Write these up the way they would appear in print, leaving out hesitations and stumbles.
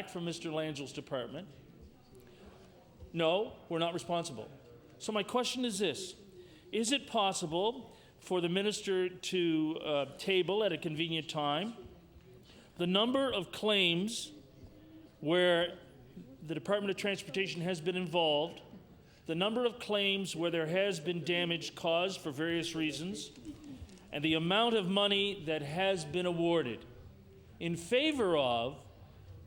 from Mr. Langel's department? No, we're not responsible. So my question is this. Is it possible for the minister to table at a convenient time the number of claims where the Department of Transportation has been involved, the number of claims where there has been damage caused for various reasons, and the amount of money that has been awarded in favor of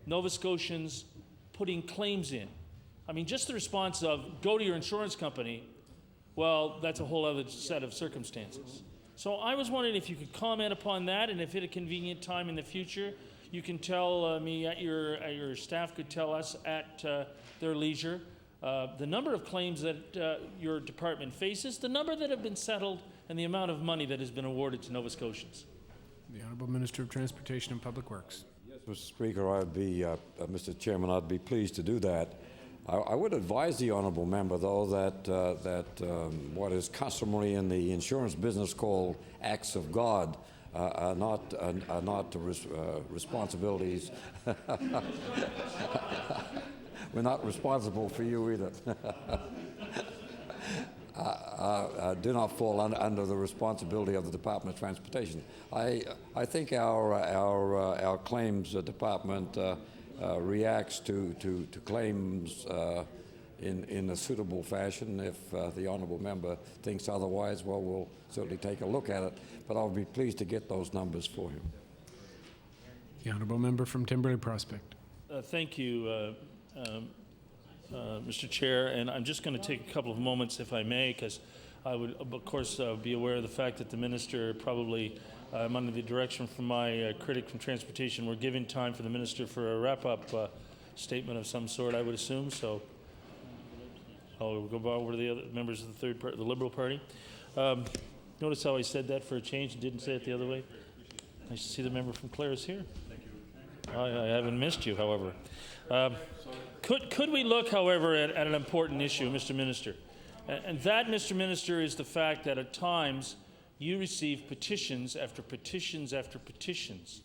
Nova Scotians putting claims in? I mean, just the response of, go to your insurance company, well, that's a whole other set of circumstances. So I was wondering if you could comment upon that, and if at a convenient time in the future, you can tell me, your staff could tell us at their leisure, the number of claims that your department faces, the number that have been settled, and the amount of money that has been awarded to Nova Scotians. The Honourable Minister of Transportation and Public Works. Yes, Mr. Speaker, I'd be, Mr. Chairman, I'd be pleased to do that. I would advise the honourable member, though, that what is customary in the insurance business called acts of God are not responsibilities. We're not responsible for you either. Do not fall under the responsibility of the Department of Transportation. I think our claims department reacts to claims in a suitable fashion. If the honourable member thinks otherwise, well, we'll certainly take a look at it, but I'll be pleased to get those numbers for him. The Honourable Member from Timberley Prospect. Thank you, Mr. Chair, and I'm just going to take a couple of moments, if I may, because I would, of course, be aware of the fact that the minister probably, I'm under the direction from my critic from transportation, we're giving time for the minister for a wrap-up statement of some sort, I would assume. So I'll go over to the other members of the the Liberal Party. Notice how I said that for a change and didn't say it the other way. Nice to see the member from Clare is here. Thank you. I haven't missed you, however. Could we look, however, at an important issue, Mr. Minister? And that, Mr. Minister, is the fact that at times you receive petitions after petitions after petitions.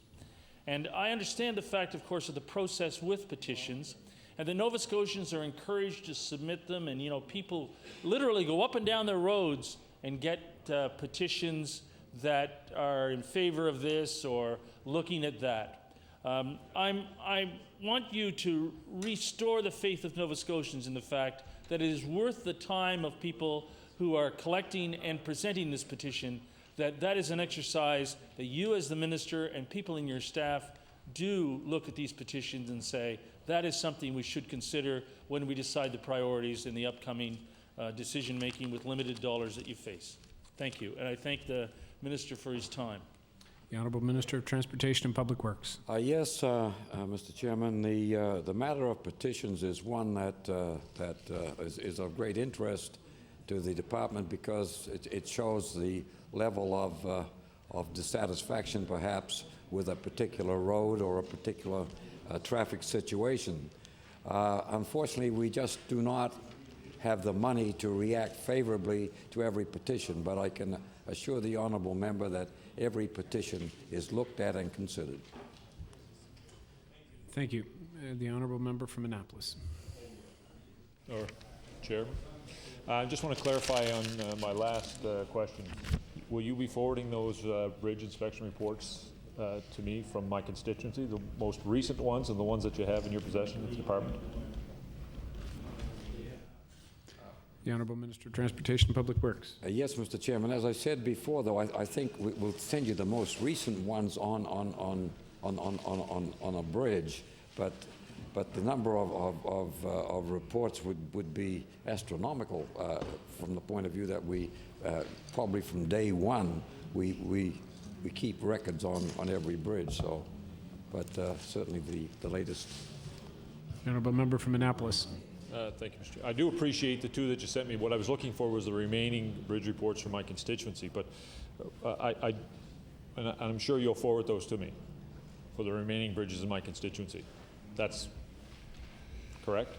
And I understand the fact, of course, of the process with petitions, and the Nova Scotians are encouraged to submit them, and, you know, people literally go up and down their roads and get petitions that are in favor of this or looking at that. I want you to restore the faith of Nova Scotians in the fact that it is worth the time of people who are collecting and presenting this petition, that is an exercise that you as the minister and people in your staff do look at these petitions and say, that is something we should consider when we decide the priorities in the upcoming decision-making with limited dollars that you face. Thank you, and I thank the minister for his time. The Honourable Minister of Transportation and Public Works. Yes, Mr. Chairman, the matter of petitions is one that is of great interest to the department because it shows the level of dissatisfaction, perhaps, with a particular road or a particular traffic situation. Unfortunately, we just do not have the money to react favorably to every petition, but I can assure the honourable member that every petition is looked at and considered. Thank you. The Honourable Member from Annapolis. Chair, I just want to clarify on my last question. Will you be forwarding those bridge inspection reports to me from my constituency, the most recent ones and the ones that you have in your possession at the department? The Honourable Minister of Transportation and Public Works. Yes, Mr. Chairman. As I said before, though, I think we'll send you the most recent ones on a bridge, but the number of reports would be astronomical from the point of view that we probably from day one we keep records on every bridge. So, but certainly the latest. The Honourable Member from Annapolis. Thank you, Mr. Chair. I do appreciate the two that you sent me. What I was looking for was the remaining bridge reports from my constituency, but I'm sure you'll forward those to me for the remaining bridges in my constituency. That's correct?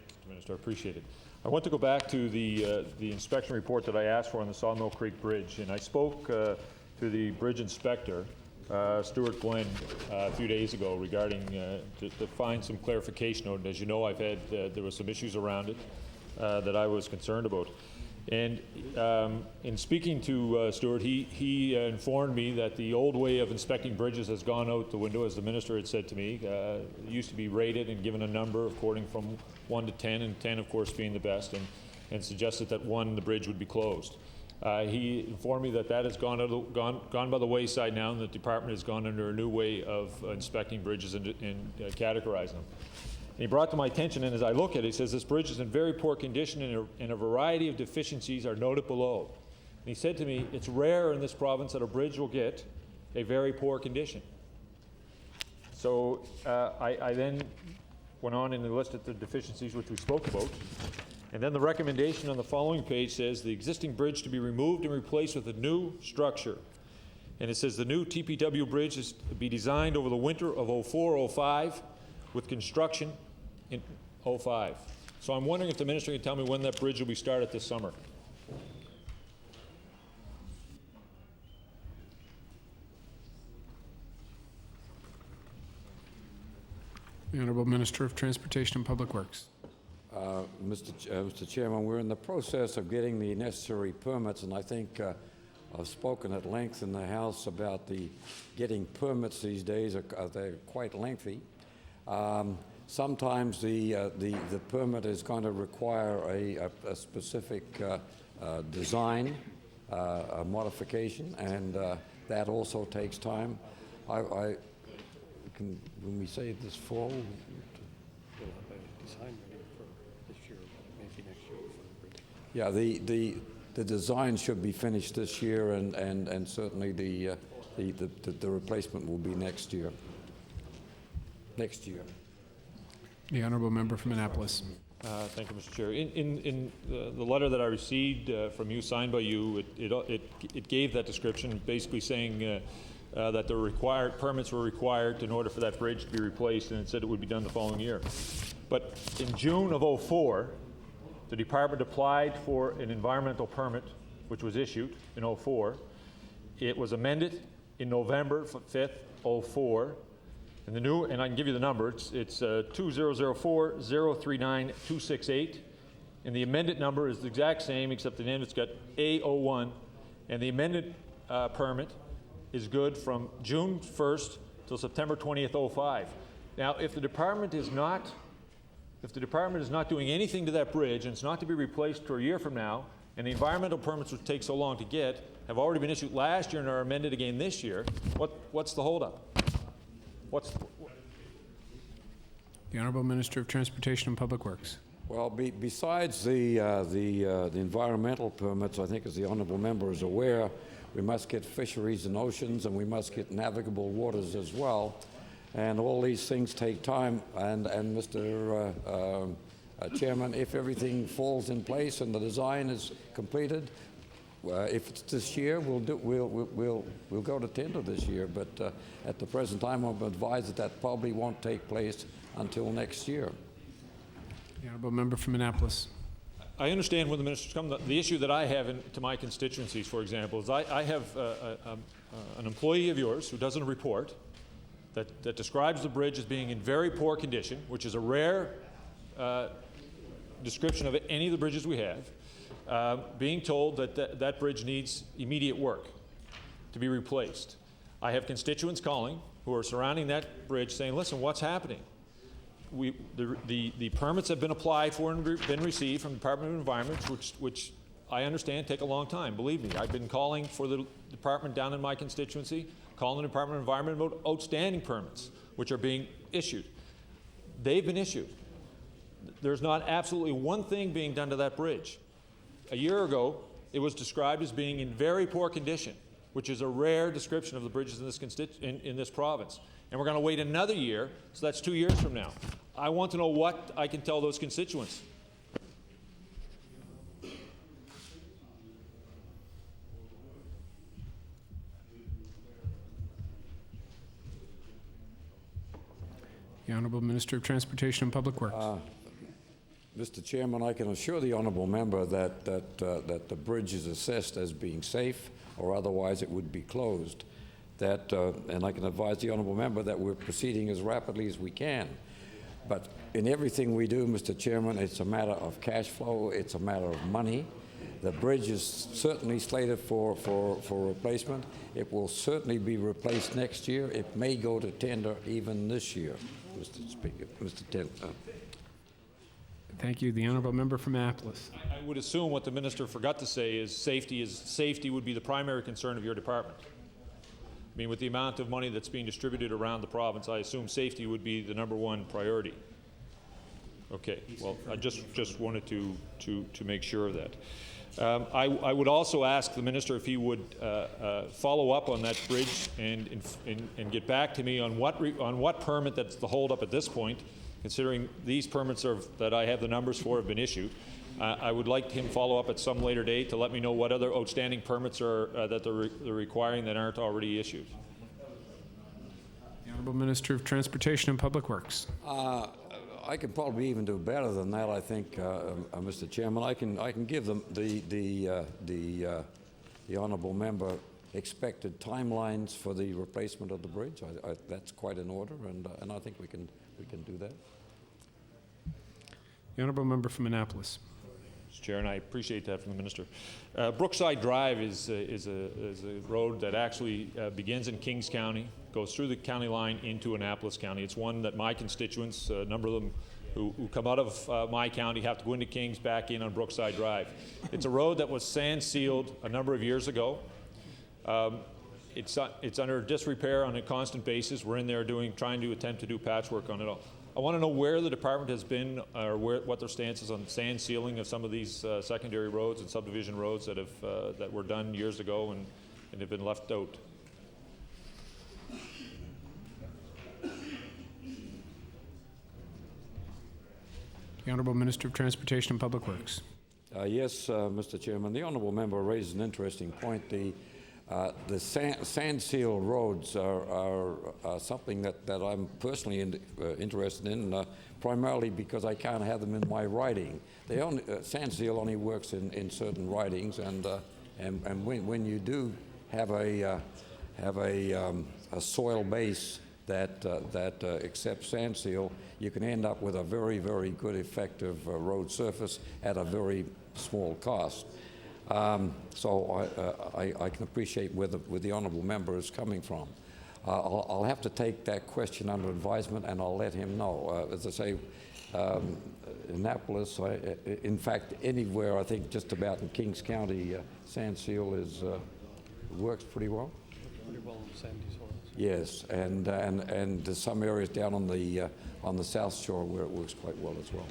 Mr. Minister, I appreciate it. I want to go back to the inspection report that I asked for on the Sawmill Creek Bridge, and I spoke to the bridge inspector, Stuart Glenn, a few days ago regarding to find some clarification on it. As you know, there were some issues around it that I was concerned about. And in speaking to Stuart, he informed me that the old way of inspecting bridges has gone out the window, as the minister had said to me. It used to be rated and given a number according from 1 to 10, and 10, of course, being the best, and suggested that 1, the bridge would be closed. He informed me that that has gone by the wayside now, and the department has gone under a new way of inspecting bridges and categorizing them. And he brought to my attention, and as I look at it, he says, this bridge is in very poor condition and a variety of deficiencies are noted below. And he said to me, it's rare in this province that a bridge will get a very poor condition. So I then went on and listed the deficiencies which we spoke about. And then the recommendation on the following page says the existing bridge to be removed and replaced with a new structure. And it says the new TPW bridge is to be designed over the winter of 04-05 with construction in 05. So I'm wondering if the minister can tell me when that bridge will be started this summer. The Honourable Minister of Transportation and Public Works. Mr. Chairman, we're in the process of getting the necessary permits, and I think I've spoken at length in the House about getting permits these days. They're quite lengthy. Sometimes the permit is going to require a specific design, a modification, and that also takes time. When we say this fall, yeah, the design should be finished this year, and certainly the replacement will be next year. The Honourable Member from Annapolis. Thank you, Mr. Chair. In the letter that I received from you, signed by you, it gave that description, basically saying that the permits were required in order for that bridge to be replaced, and it said it would be done the following year. But in June of 04, the department applied for an environmental permit, which was issued in 04. It was amended in November 5th, 04. And and I can give you the number, it's 2004-039-268. And the amended number is the exact same, except at the end it's got A01. And the amended permit is good from June 1st till September 20th, 05. Now, if the department is not doing anything to that bridge, and it's not to be replaced for a year from now, and the environmental permits, which take so long to get, have already been issued last year and are amended again this year, what's the holdup? The Honourable Minister of Transportation and Public Works. Well, besides the environmental permits, I think as the honourable member is aware, we must get fisheries and oceans, and we must get navigable waters as well. And all these things take time. And Mr. Chairman, if everything falls in place and the design is completed, if it's this year, we'll go to tender this year. But at the present time, I'm advised that probably won't take place until next year. The Honourable Member from Annapolis. I understand when the minister's come. The issue that I have to my constituencies, for example, is I have an employee of yours who does a report that describes the bridge as being in very poor condition, which is a rare description of any of the bridges we have, being told that bridge needs immediate work to be replaced. I have constituents calling who are surrounding that bridge saying, listen, what's happening? The permits have been applied for and been received from the Department of Environment, which I understand take a long time. Believe me, I've been calling for the department down in my constituency, calling the Department of Environment about outstanding permits, which are being issued. They've been issued. There's not absolutely one thing being done to that bridge. A year ago, it was described as being in very poor condition, which is a rare description of the bridges in this province. And we're going to wait another year, so that's 2 years from now. I want to know what I can tell those constituents. The Honourable Minister of Transportation and Public Works. Mr. Chairman, I can assure the honourable member that the bridge is assessed as being safe, or otherwise it would be closed. And I can advise the honourable member that we're proceeding as rapidly as we can. But in everything we do, Mr. Chairman, it's a matter of cash flow, it's a matter of money. The bridge is certainly slated for replacement. It will certainly be replaced next year. It may go to tender even this year, Mr. Speaker. Thank you. The honourable member from Annapolis. I would assume what the minister forgot to say is safety would be the primary concern of your department. I mean, with the amount of money that's being distributed around the province, I assume safety would be the #1 priority. Okay, well, I just wanted to make sure of that. I would also ask the minister if he would follow up on that bridge and get back to me on what permit that's the holdup at this point, considering these permits that I have the numbers for have been issued. I would like him to follow up at some later date to let me know what other outstanding permits are that they're requiring that aren't already issued. The Honourable Minister of Transportation and Public Works. I could probably even do better than that, I think, Mr. Chairman. I can give them the honourable member expected timelines for the replacement of the bridge. That's quite in order, and I think we can do that. The honourable member from Annapolis. Mr. Chair, and I appreciate that from the minister. Brookside Drive is a road that actually begins in Kings County, goes through the county line into Annapolis County. It's one that my constituents, a number of them who come out of my county, have to go into Kings, back in on Brookside Drive. It's a road that was sand sealed a number of years ago. It's under disrepair on a constant basis. We're in there trying to attempt to do patchwork on it all. I want to know where the department has been, or what their stance is on sand sealing of some of these secondary roads and subdivision roads that were done years ago and have been left out. The Honourable Minister of Transportation and Public Works. Yes, Mr. Chairman. The honourable member raised an interesting point. The sand seal roads are something that I'm personally interested in, primarily because I can't have them in my riding. Sand seal only works in certain ridings, and when you do have a soil base that accepts sand seal, you can end up with a very, very good, effective road surface at a very small cost. So I can appreciate where the honourable member is coming from. I'll have to take that question under advisement, and I'll let him know. As I say, Annapolis, in fact, anywhere, I think just about in Kings County, sand seal works pretty well. Pretty well in sandy soils. Yes, and there's some areas down on the South Shore where it works quite well as well.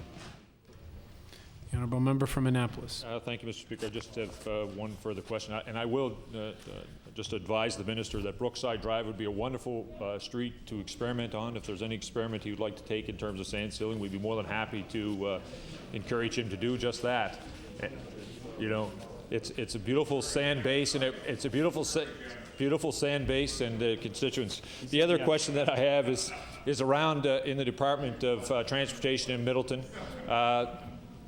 The honourable member from Annapolis. Thank you, Mr. Speaker. I just have one further question, and I will just advise the minister that Brookside Drive would be a wonderful street to experiment on. If there's any experiment he would like to take in terms of sand sealing, we'd be more than happy to encourage him to do just that. You know, it's a beautiful sand base, and it's a beautiful sand base and constituents. The other question that I have is around in the Department of Transportation in Middleton.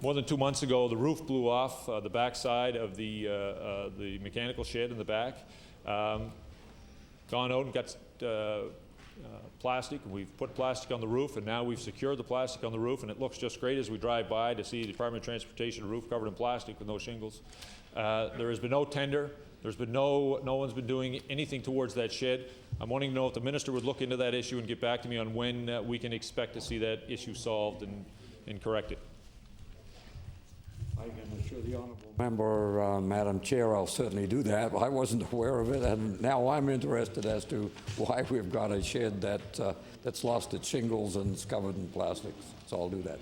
More than 2 months ago, the roof blew off the backside of the mechanical shed in the back. Gone out and got plastic, and we've put plastic on the roof, and now we've secured the plastic on the roof, and it looks just great as we drive by to see the Department of Transportation roof covered in plastic with no shingles. There has been no tender. There's been no one's been doing anything towards that shed. I'm wanting to know if the minister would look into that issue and get back to me on when we can expect to see that issue solved and corrected. I can assure the honourable member, Madam Chair, I'll certainly do that. I wasn't aware of it, and now I'm interested as to why we've got a shed that's lost its shingles and is covered in plastics. So I'll do that.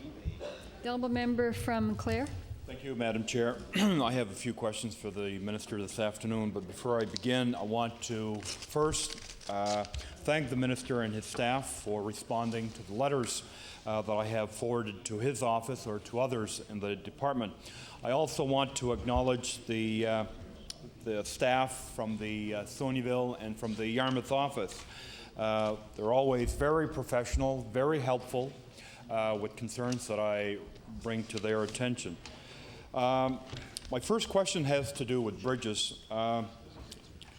The honourable member from Clare. Thank you, Madam Chair. I have a few questions for the Minister this afternoon, but before I begin, I want to first thank the Minister and his staff for responding to the letters that I have forwarded to his office or to others in the department. I also want to acknowledge the staff from the Sonyville and from the Yarmouth office. They're always very professional, very helpful. with concerns that I bring to their attention. My first question has to do with bridges.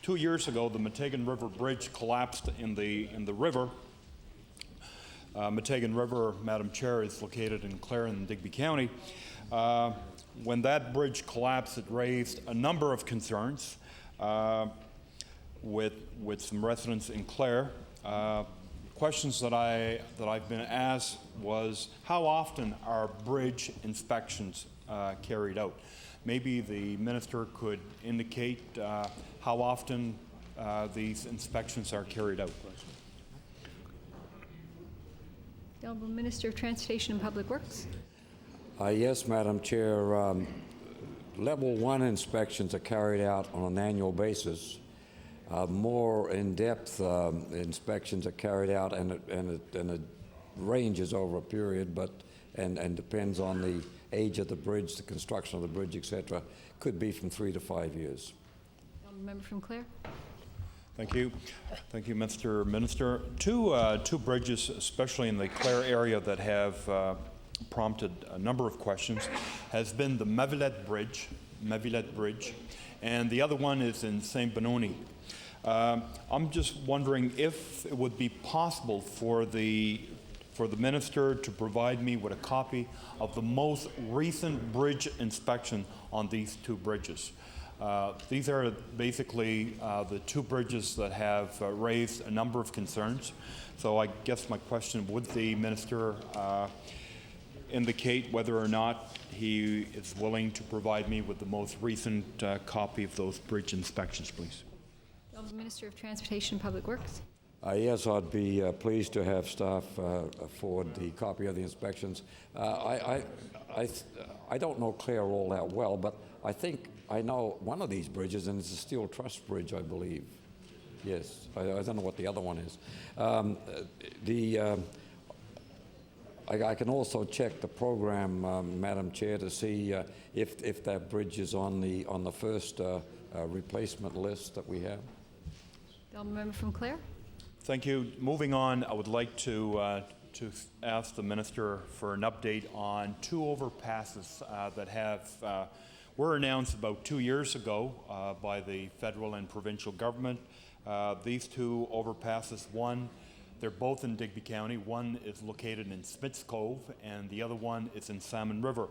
2 years ago, the Meteghan River Bridge collapsed in the river. Meteghan River, Madam Chair, is located in Clare in Digby County. When that bridge collapsed, it raised a number of concerns with some residents in Clare. Questions that I've been asked was, how often are bridge inspections carried out? Maybe the minister could indicate how often these inspections are carried out. The Honourable Minister of Transportation and Public Works. Yes, Madam Chair. Level 1 inspections are carried out on an annual basis. More in-depth inspections are carried out, and it ranges over a period, and depends on the age of the bridge, the construction of the bridge, etc. Could be from 3 to 5 years. Member from Clare. Thank you. Thank you, Mr. Minister. Two bridges, especially in the Clare area, that have prompted a number of questions has been the Misinform Bridge, and the other one is in St. Benoni. I'm just wondering if it would be possible for the minister to provide me with a copy of the most recent bridge inspection on these two bridges. These are basically the two bridges that have raised a number of concerns. So I guess my question, would the minister indicate whether or not he is willing to provide me with the most recent copy of those bridge inspections, please? The Minister of Transportation and Public Works. Yes, I'd be pleased to have staff forward the copy of the inspections. I don't know Clare all that well, but I think I know one of these bridges, and it's a Steel Truss Bridge, I believe. Yes, I don't know what the other one is. I can also check the program, Madam Chair, to see if that bridge is on the first replacement list that we have. The member from Clare. Thank you. Moving on, I would like to ask the minister for an update on two overpasses that were announced about 2 years ago by the federal and provincial government. These two overpasses, they're both in Digby County. One is located in Smiths Cove, and the other one is in Salmon River.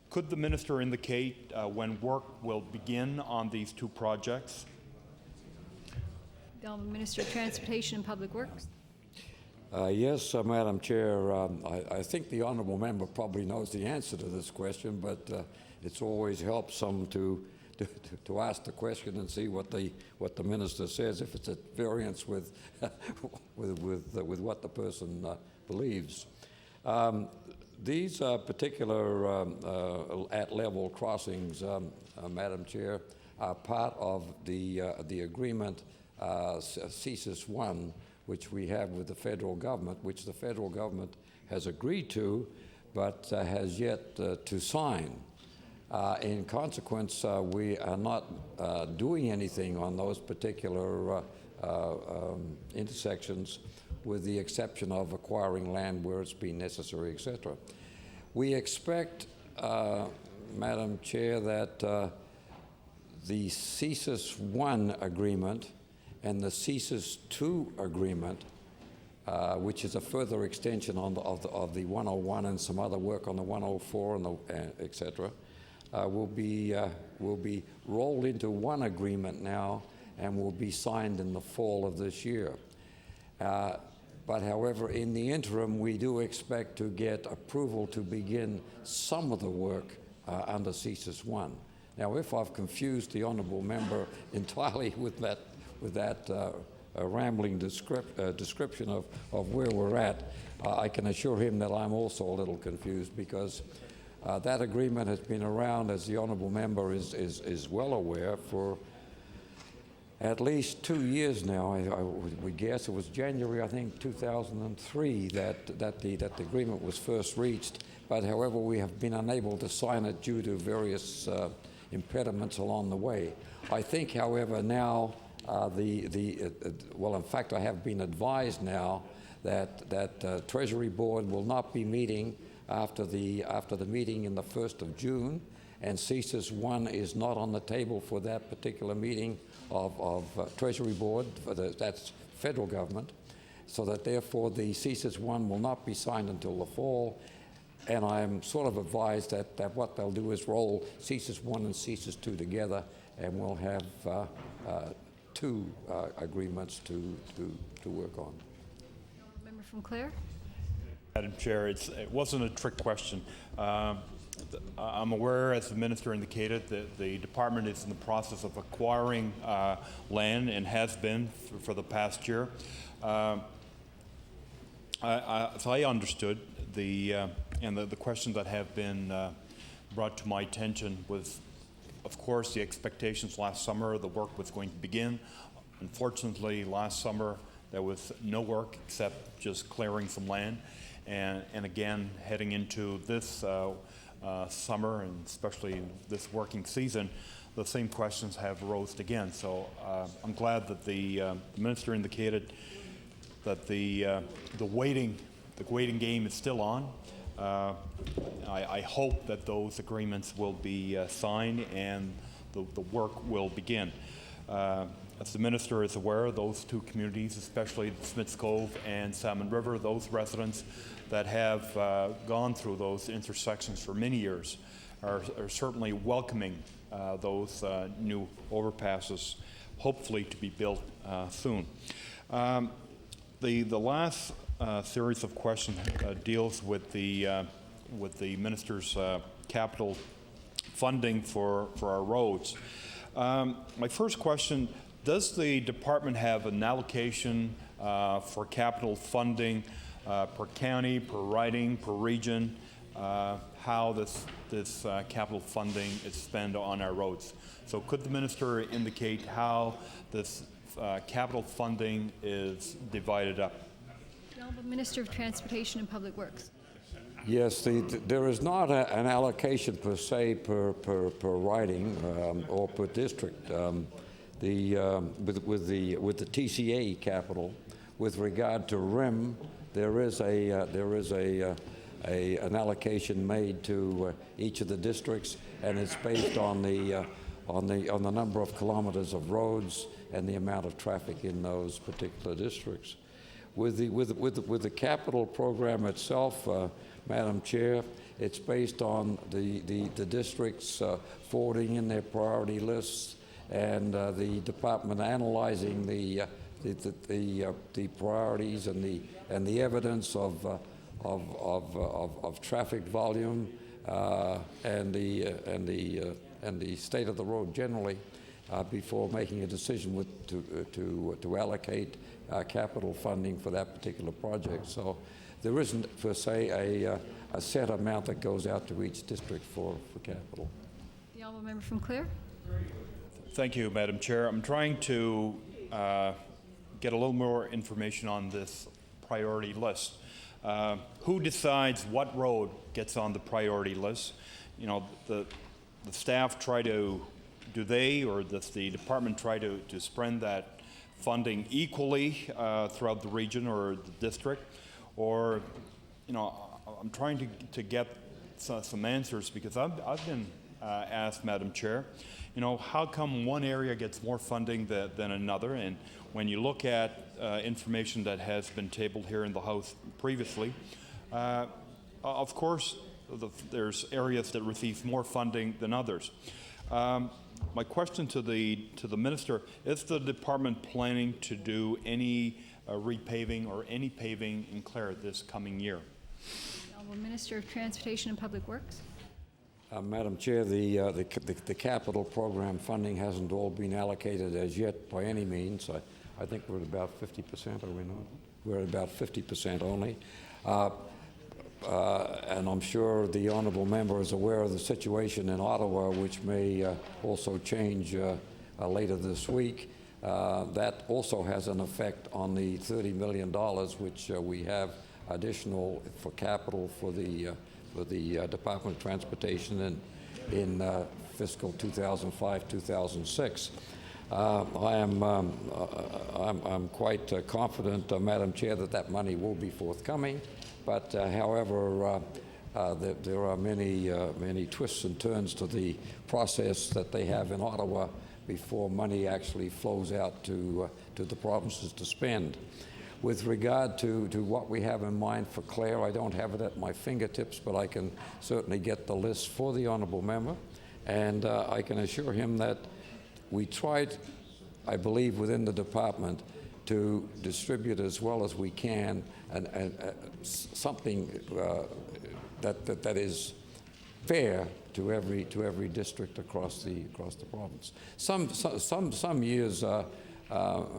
Could the minister indicate when work will begin on these two projects? The Minister of Transportation and Public Works. Yes, Madam Chair. I think the honourable member probably knows the answer to this question, but it's always helps some to ask the question and see what the minister says, if it's at variance with with what the person believes. These particular at-level crossings, Madam Chair, are part of the agreement CSIS 1, which we have with the federal government, which the federal government has agreed to, but has yet to sign. In consequence, we are not doing anything on those particular intersections, with the exception of acquiring land where it's been necessary, etc. We expect, Madam Chair, that the CSIS 1 agreement and the CSIS 2 agreement, which is a further extension of the 101 and some other work on the 104 and etc., will be rolled into one agreement now and will be signed in the fall of this year. But however, in the interim, we do expect to get approval to begin some of the work under CSIS 1. Now, if I've confused the honourable member entirely with that rambling description of where we're at, I can assure him that I'm also a little confused, because that agreement has been around, as the honourable member is well aware, for at least 2 years now. I would guess it was January, I think, 2003 that the agreement was first reached. But however, we have been unable to sign it due to various impediments along the way. I think, however, now well, in fact, I have been advised now that Treasury Board will not be meeting after the meeting in the 1st of June, and CSIS 1 is not on the table for that particular meeting of Treasury Board, that's federal government, so that therefore the CSIS 1 will not be signed until the fall. And I'm sort of advised that what they'll do is roll CSIS 1 and CSIS 2 together, and we'll have two agreements to work on. Member from Clare. Madam Chair, it wasn't a trick question. I'm aware, as the Minister indicated, that the Department is in the process of acquiring land and has been for the past year. As I understood, the questions that have been brought to my attention was, of course, the expectations last summer the work was going to begin. Unfortunately, last summer there was no work except just clearing some land. And again, heading into this summer, and especially this working season, the same questions have arose again. So I'm glad that the Minister indicated that the waiting game is still on. I hope that those agreements will be signed and the work will begin. As the Minister is aware, those two communities, especially Smiths Cove and Salmon River, those residents that have gone through those intersections for many years are certainly welcoming those new overpasses, hopefully to be built soon. The last series of questions deals with the Minister's capital funding for our roads. My first question: does the department have an allocation for capital funding per county, per riding, per region? How this capital funding is spent on our roads? So, could the Minister indicate how this capital funding is divided up? The Honourable Minister of Transportation and Public Works. Yes, there is not an allocation per se per riding or per district. With the TCA capital, with regard to RIM, there is an allocation made to each of the districts, and it's based on the number of kilometers of roads and the amount of traffic in those particular districts. With the capital program itself, Madam Chair, it's based on the districts forwarding in their priority lists, and the department analyzing the priorities and the evidence of traffic volume and the state of the road generally before making a decision to allocate capital funding for that particular project. So there isn't per se a set amount that goes out to each district for capital. The Honourable Member from Clare. Thank you, Madam Chair. I'm trying to get a little more information on this priority list. Who decides what road gets on the priority list? You know, the staff try to, do they or does the department try to spread that funding equally throughout the region or the district? Or, you know, I'm trying to get some answers, because I've been asked, Madam Chair, you know, how come one area gets more funding than another? And when you look at information that has been tabled here in the House previously, of course, there's areas that receive more funding than others. My question to the Minister: is the department planning to do any repaving or any paving in Clare this coming year? The Honourable Minister of Transportation and Public Works. Madam Chair, the capital program funding hasn't all been allocated as yet by any means. I think we're at about 50%, are we not? We're at about 50% only. And I'm sure the honourable member is aware of the situation in Ottawa, which may also change later this week. That also has an effect on the $30 million which we have additional for capital for the Department of Transportation in fiscal 2005-2006. I'm quite confident, Madam Chair, that that money will be forthcoming. But however, there are many twists and turns to the process that they have in Ottawa before money actually flows out to the provinces to spend. With regard to what we have in mind for Clare, I don't have it at my fingertips, but I can certainly get the list for the honourable member, and I can assure him that we tried, I believe, within the department to distribute as well as we can and something that is fair to every district across the province. Some years,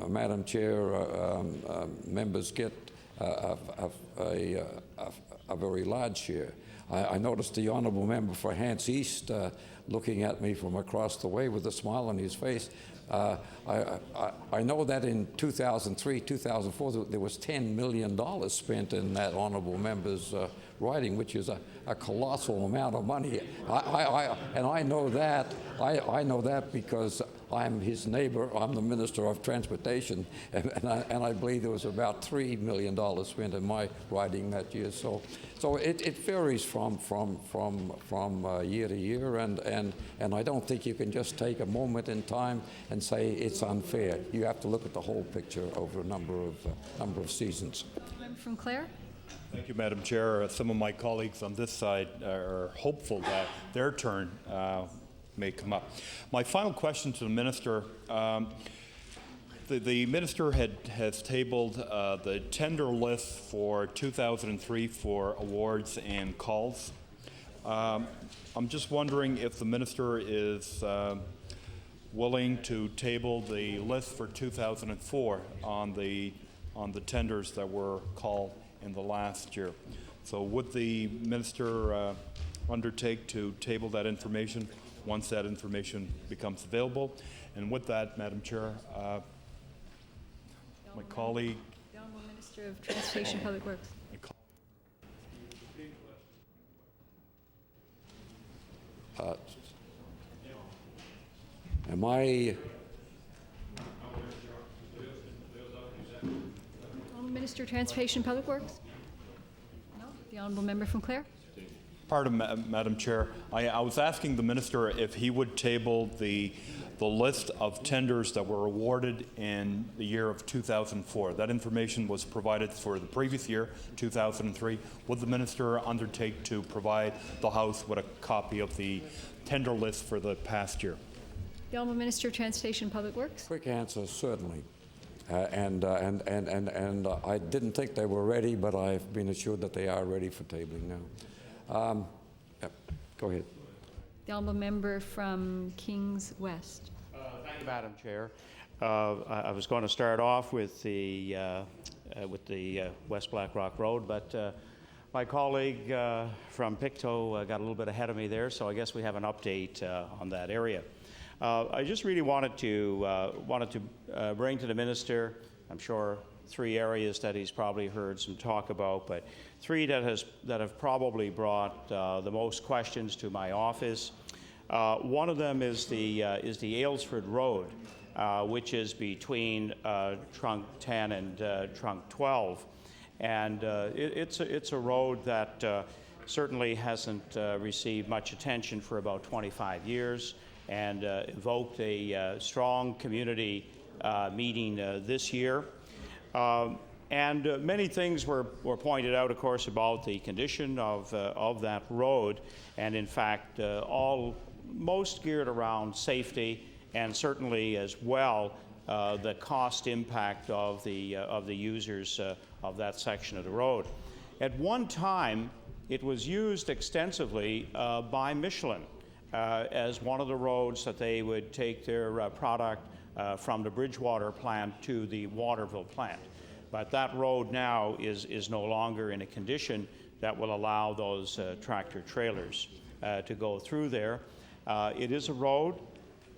Madam Chair, members get a very large share. I noticed the honourable member for Hants East looking at me from across the way with a smile on his face. I know that in 2003, 2004, there was $10 million spent in that honourable member's riding, which is a colossal amount of money. And I know that. I know that because I'm his neighbour. I'm the Minister of Transportation, and I believe there was about $3 million spent in my riding that year. So it varies from year to year, and I don't think you can just take a moment in time and say it's unfair. You have to look at the whole picture over a number of seasons. Member from Clare. Thank you, Madam Chair. Some of my colleagues on this side are hopeful that their turn may come up. My final question to the Minister, the Minister has tabled the tender list for 2003 for awards and calls. I'm just wondering if the Minister is willing to table the list for 2004 on the tenders that were called in the last year. So would the Minister undertake to table that information once that information becomes available? And with that, Madam Chair, my colleague... The Honourable Minister of Transportation and Public Works. Am I... Honourable Minister of Transportation and Public Works. No. The Honourable Member from Clare. Pardon, Madam Chair. I was asking the Minister if he would table the list of tenders that were awarded in the year of 2004. That information was provided for the previous year, 2003. Would the Minister undertake to provide the House with a copy of the tender list for the past year? The Honourable Minister of Transportation and Public Works. Quick answer, certainly. And I didn't think they were ready, but I've been assured that they are ready for tabling now. Go ahead. The Honourable Member from Kings West. Thank you, Madam Chair. I was going to start off with the West Black Rock Road, but my colleague from Pictou got a little bit ahead of me there, so I guess we have an update on that area. I just really wanted to bring to the Minister, I'm sure, 3 areas that he's probably heard some talk about, but 3 that have probably brought the most questions to my office. One of them is the Aylesford Road, which is between Trunk 10 and Trunk 12, and it's a road that certainly hasn't received much attention for about 25 years, and evoked a strong community meeting this year. And many things were pointed out, of course, about the condition of that road, and in fact, most geared around safety, and certainly as well the cost impact of the users of that section of the road. At one time, it was used extensively by Michelin as one of the roads that they would take their product from the Bridgewater plant to the Waterville plant. But that road now is no longer in a condition that will allow those tractor trailers to go through there. It is a road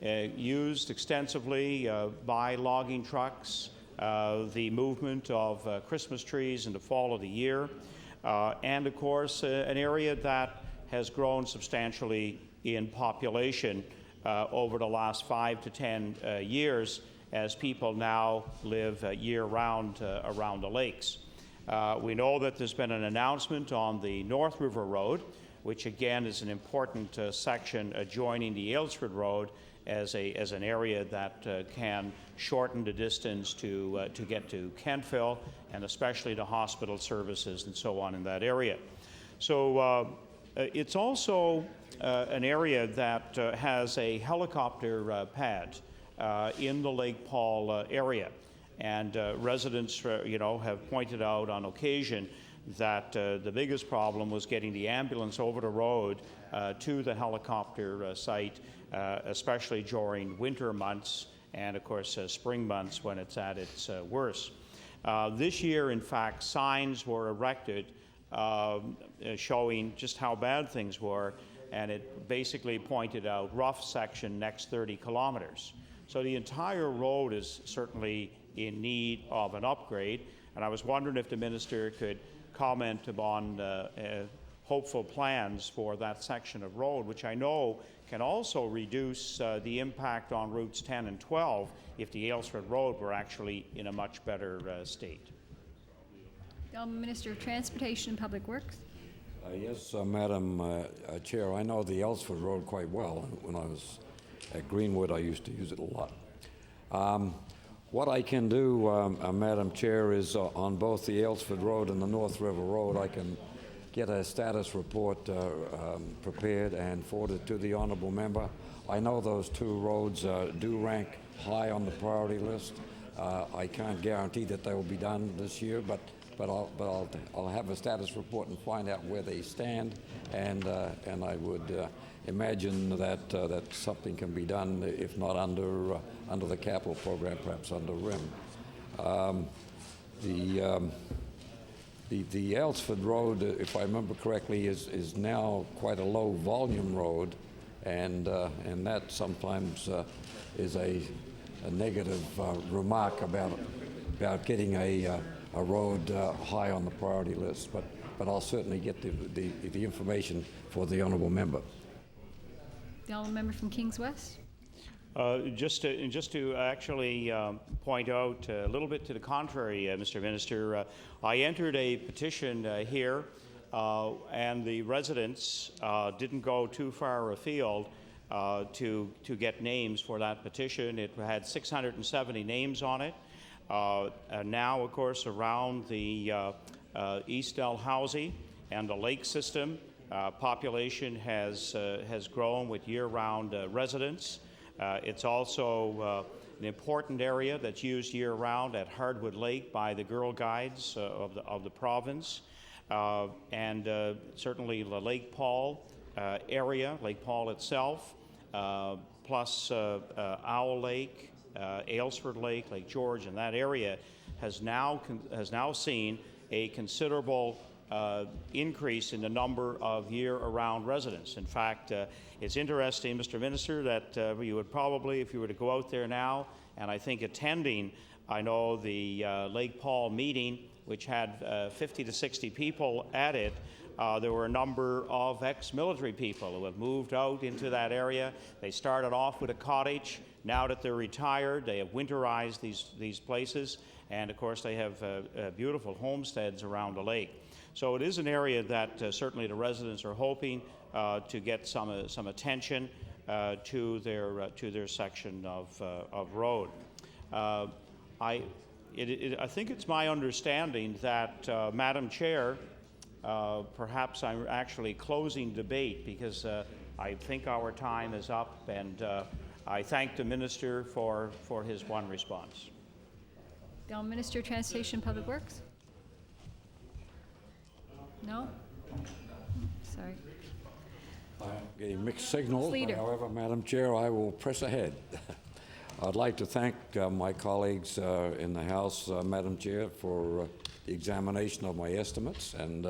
used extensively by logging trucks, the movement of Christmas trees in the fall of the year, and of course an area that has grown substantially in population over the last 5 to 10 years as people now live year-round around the lakes. We know that there's been an announcement on the North River Road, which again is an important section adjoining the Aylesford Road as an area that can shorten the distance to get to Kentville, and especially to hospital services and so on in that area. So it's also an area that has a helicopter pad in the Lake Paul area. And residents, have pointed out on occasion that the biggest problem was getting the ambulance over the road to the helicopter site, especially during winter months and, of course, spring months when it's at its worst. This year, in fact, signs were erected showing just how bad things were, and it basically pointed out rough section next 30 kilometers. So the entire road is certainly in need of an upgrade, and I was wondering if the minister could comment upon hopeful plans for that section of road, which I know can also reduce the impact on routes 10 and 12 if the Aylesford Road were actually in a much better state. The Honourable Minister of Transportation and Public Works. Yes, Madam Chair, I know the Aylesford Road quite well. When I was at Greenwood, I used to use it a lot. What I can do, Madam Chair, is on both the Aylesford Road and the North River Road, I can get a status report prepared and forwarded to the honourable member. I know those two roads do rank high on the priority list. I can't guarantee that they will be done this year, but I'll have a status report and find out where they stand, and I would imagine that that something can be done, if not under the capital program, perhaps under RIM. The Aylesford Road, if I remember correctly, is now quite a low volume road, and that sometimes is a negative remark about getting a road high on the priority list. But I'll certainly get the information for the honourable member. The Honourable Member from Kings West. Just to actually point out a little bit to the contrary, Mr. Minister, I entered a petition here, and the residents didn't go too far afield to get names for that petition. It had 670 names on it. Now, of course, around the East Dalhousie and the lake system, population has grown with year-round residents. It's also an important area that's used year-round at Hardwood Lake by the Girl Guides of the province, and certainly the Lake Paul area, Lake Paul itself, plus Owl Lake, Aylesford Lake, Lake George, and that area has now seen a considerable increase in the number of year-round residents. In fact, it's interesting, Mr. Minister, that you would probably, if you were to go out there now, and I think attending, I know the Lake Paul meeting, which had 50 to 60 people at it, there were a number of ex-military people who have moved out into that area. They started off with a cottage. Now that they're retired, they have winterized these places, and of course they have beautiful homesteads around the lake. So it is an area that certainly the residents are hoping to get some attention to their section of road. I think it's my understanding that, Madam Chair, perhaps I'm actually closing debate because I think our time is up, and I thank the Minister for his one response. The Honourable Minister of Transportation and Public Works. No? Sorry. I'm getting mixed signals. Leader. However, Madam Chair, I will press ahead. I'd like to thank my colleagues in the House, Madam Chair, for the examination of my estimates, and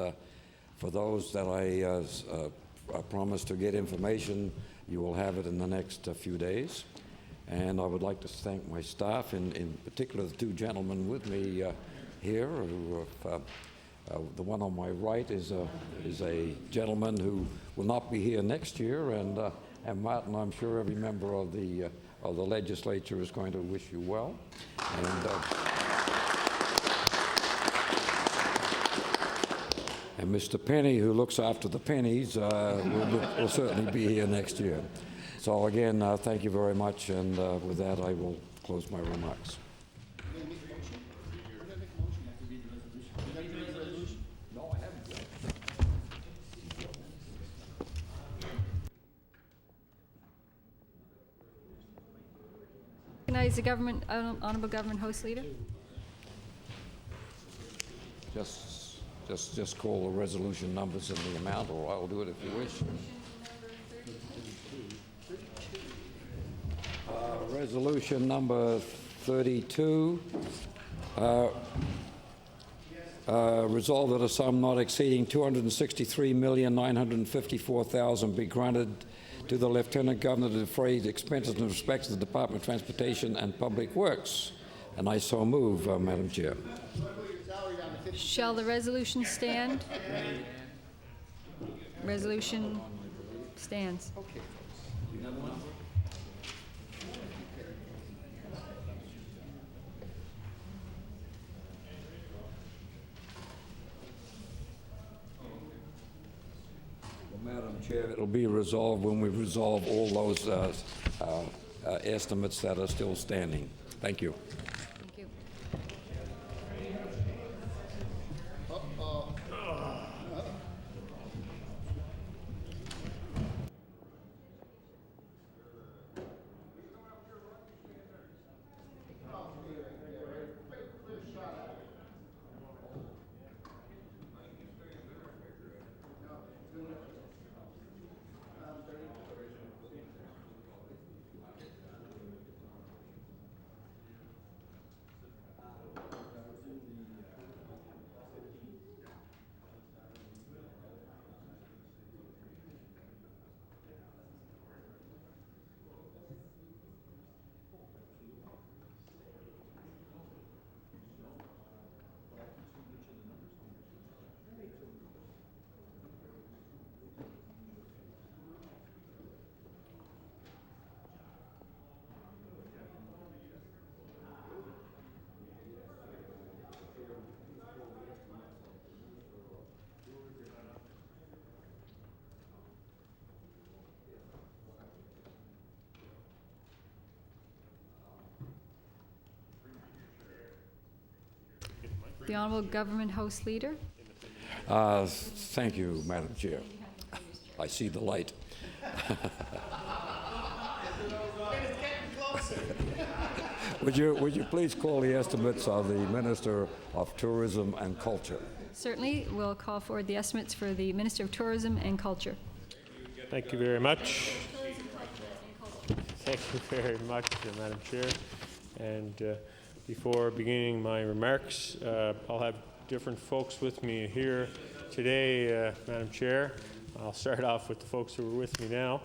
for those that I promised to get information, you will have it in the next few days. And I would like to thank my staff, in particular the two gentlemen with me here. Who the one on my right is a gentleman who will not be here next year, and And Martin, I'm sure every member of the legislature is going to wish you well. And Mr. Penny, who looks after the pennies, will certainly be here next year. So again, thank you very much, and with that, I will close my remarks. Recognize the Honourable Government House Leader. Just call the resolution numbers and the amount, or I'll do it if you wish. Resolution number 32. Resolve that a sum not exceeding $263,954,000 be granted to the Lieutenant Governor to defray expenses in respect to the Department of Transportation and Public Works. And I so move, Madam Chair. Shall the resolution stand? Resolution stands. Madam Chair, it'll be resolved when we resolve all those estimates that are still standing. Thank you. Thank you. The Honourable Government House Leader. Thank you, Madam Chair. I see the light. Would you please call the estimates of the Minister of Tourism and Culture? Certainly, we'll call forward the estimates for the Minister of Tourism and Culture. Thank you very much. Thank you very much, Madam Chair. And before beginning my remarks, I'll have different folks with me here today, Madam Chair. I'll start off with the folks who are with me now.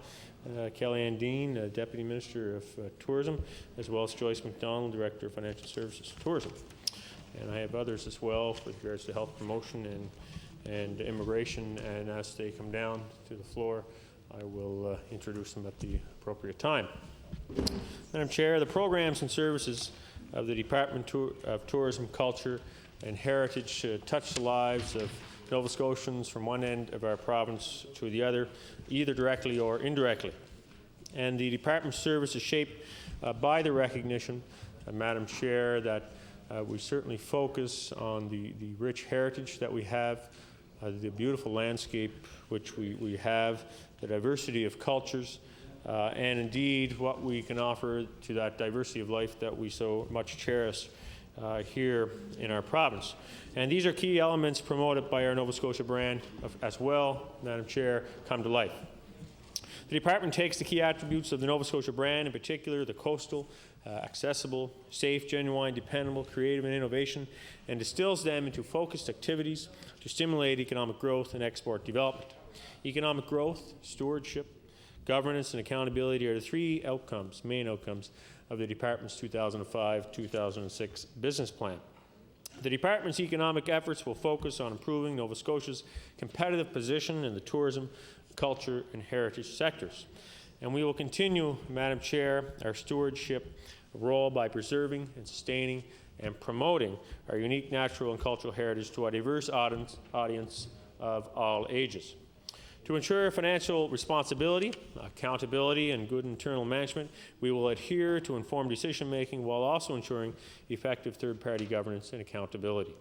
Kellyanne Dean, Deputy Minister of Tourism, as well as Joyce McDonald, Director of Financial Services Tourism. And I have others as well with regards to health promotion and immigration, and as they come down to the floor, I will introduce them at the appropriate time. Madam Chair, the programs and services of the Department of Tourism, Culture and Heritage touch the lives of Nova Scotians from one end of our province to the other, either directly or indirectly. And the Department's service is shaped by the recognition, Madam Chair, that we certainly focus on the rich heritage that we have, the beautiful landscape which we have, the diversity of cultures, and indeed what we can offer to that diversity of life that we so much cherish here in our province. And these are key elements promoted by our Nova Scotia brand as well, Madam Chair, come to life. The Department takes the key attributes of the Nova Scotia brand, in particular the coastal, accessible, safe, genuine, dependable, creative, and innovation, and distills them into focused activities to stimulate economic growth and export development. Economic growth, stewardship, governance, and accountability are the three main outcomes of the Department's 2005-2006 business plan. The Department's economic efforts will focus on improving Nova Scotia's competitive position in the tourism, culture, and heritage sectors. And we will continue, Madam Chair, our stewardship role by preserving and sustaining and promoting our unique natural and cultural heritage to a diverse audience of all ages. To ensure financial responsibility, accountability, and good internal management, we will adhere to informed decision-making while also ensuring effective third-party governance and accountability.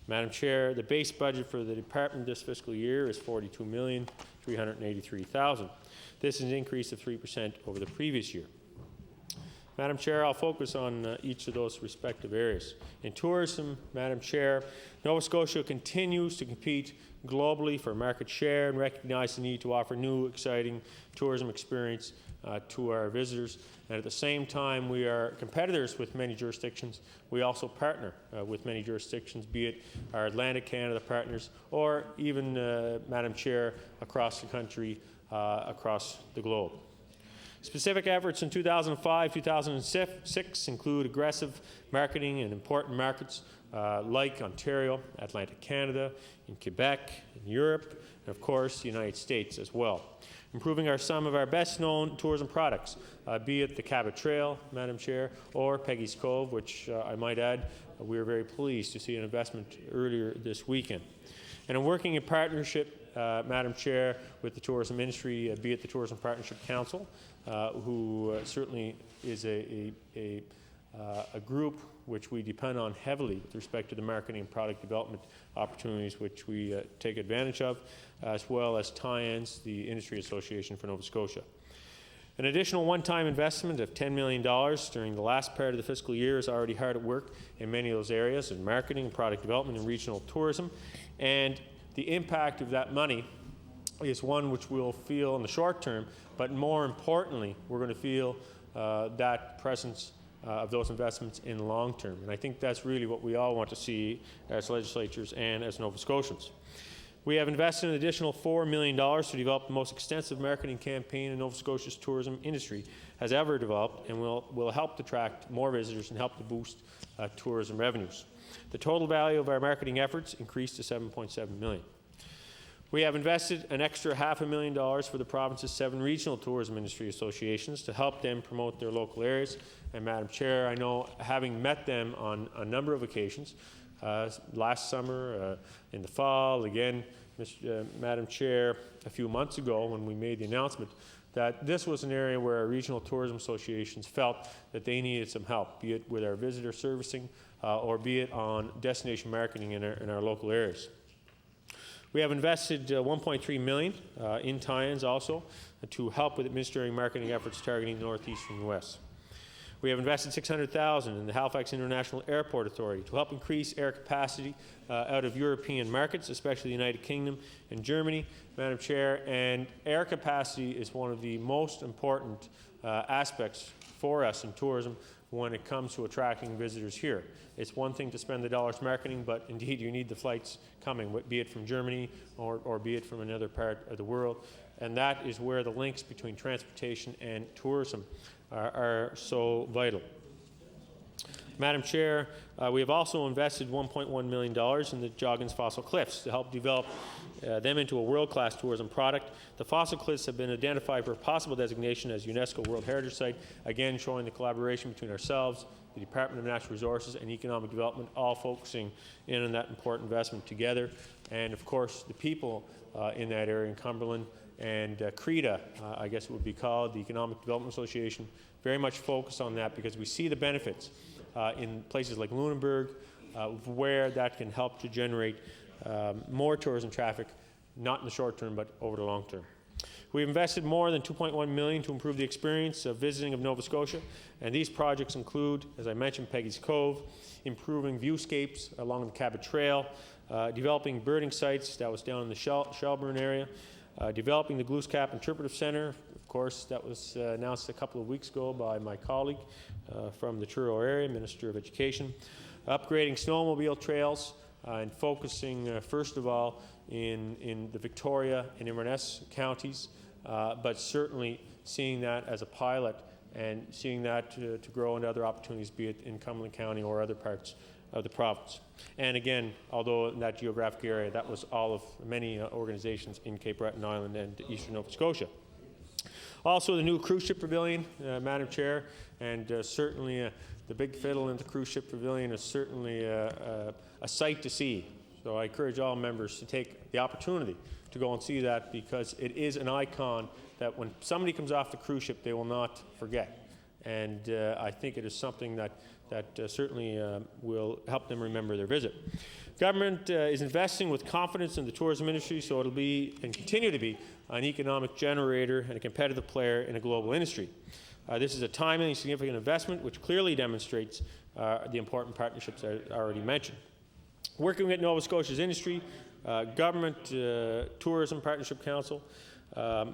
Madam Chair, the base budget for the department this fiscal year is $42,383,000. This is an increase of 3% over the previous year. Madam Chair, I'll focus on each of those respective areas. In tourism, Madam Chair, Nova Scotia continues to compete globally for market share and recognize the need to offer new, exciting tourism experience to our visitors. And at the same time, we are competitors with many jurisdictions. We also partner with many jurisdictions, be it our Atlantic Canada partners or even, Madam Chair, across the country, across the globe. Specific efforts in 2005-2006 include aggressive marketing in important markets like Ontario, Atlantic Canada, in Quebec, in Europe, and of course the United States as well. Improving some of our best-known tourism products, be it the Cabot Trail, Madam Chair, or Peggy's Cove, which I might add, we were very pleased to see an investment earlier this weekend. And in working in partnership, Madam Chair, with the tourism industry, be it the Tourism Partnership Council, who certainly is a group which we depend on heavily with respect to the marketing and product development opportunities which we take advantage of, as well as tie-ins, the Industry Association for Nova Scotia. An additional one-time investment of $10 million during the last part of the fiscal year is already hard at work in many of those areas in marketing and product development and regional tourism. And the impact of that money is one which we'll feel in the short term, but more importantly, we're going to feel that presence of those investments in the long term. And I think that's really what we all want to see as legislatures and as Nova Scotians. We have invested an additional $4 million to develop the most extensive marketing campaign in Nova Scotia's tourism industry has ever developed, and will help to attract more visitors and help to boost tourism revenues. The total value of our marketing efforts increased to $7.7 million. We have invested an extra $500,000 for the province's 7 regional tourism industry associations to help them promote their local areas. And Madam Chair, I know, having met them on a number of occasions, last summer, in the fall, again, Madam Chair, a few months ago when we made the announcement, that this was an area where our regional tourism associations felt that they needed some help, be it with our visitor servicing or be it on destination marketing in our local areas. We have invested $1.3 million in tie-ins also to help with administering marketing efforts targeting the northeastern U.S. We have invested $600,000 in the Halifax International Airport Authority to help increase air capacity out of European markets, especially the United Kingdom and Germany, Madam Chair. And air capacity is one of the most important aspects for us in tourism when it comes to attracting visitors here. It's one thing to spend the dollars marketing, but indeed you need the flights coming, be it from Germany or be it from another part of the world. And that is where the links between transportation and tourism are so vital. Madam Chair, we have also invested $1.1 million in the Joggins Fossil Cliffs to help develop them into a world-class tourism product. The fossil cliffs have been identified for possible designation as UNESCO World Heritage Site, again showing the collaboration between ourselves, the Department of Natural Resources and Economic Development, all focusing in on that important investment together. And of course, the people in that area in Cumberland and CREDA, I guess it would be called, the Economic Development Association, very much focused on that because we see the benefits in places like Lunenburg, where that can help to generate more tourism traffic, not in the short term, but over the long term. We've invested more than $2.1 million to improve the experience of visiting of Nova Scotia, and these projects include, as I mentioned, Peggy's Cove, improving viewscapes along the Cabot Trail, developing birding sites, that was down in the Shelburne area, developing the Glooscap Interpretive Center. Of course, that was announced a couple of weeks ago by my colleague from the Truro area, Minister of Education, upgrading snowmobile trails and focusing, first of all, in the Victoria and Inverness counties, but certainly seeing that as a pilot and seeing that to grow into other opportunities, be it in Cumberland County or other parts of the province. And again, although in that geographic area, that was all of many organizations in Cape Breton Island and eastern Nova Scotia. Also, the new cruise ship pavilion, Madam Chair, and certainly the big fiddle in the cruise ship pavilion is certainly a sight to see. So I encourage all members to take the opportunity to go and see that, because it is an icon that when somebody comes off the cruise ship, they will not forget. And I think it is something that certainly will help them remember their visit. Government is investing with confidence in the tourism industry, so it'll be and continue to be an economic generator and a competitive player in a global industry. This is a timely and significant investment which clearly demonstrates the important partnerships I already mentioned. Working with Nova Scotia's industry, Government Tourism Partnership Council,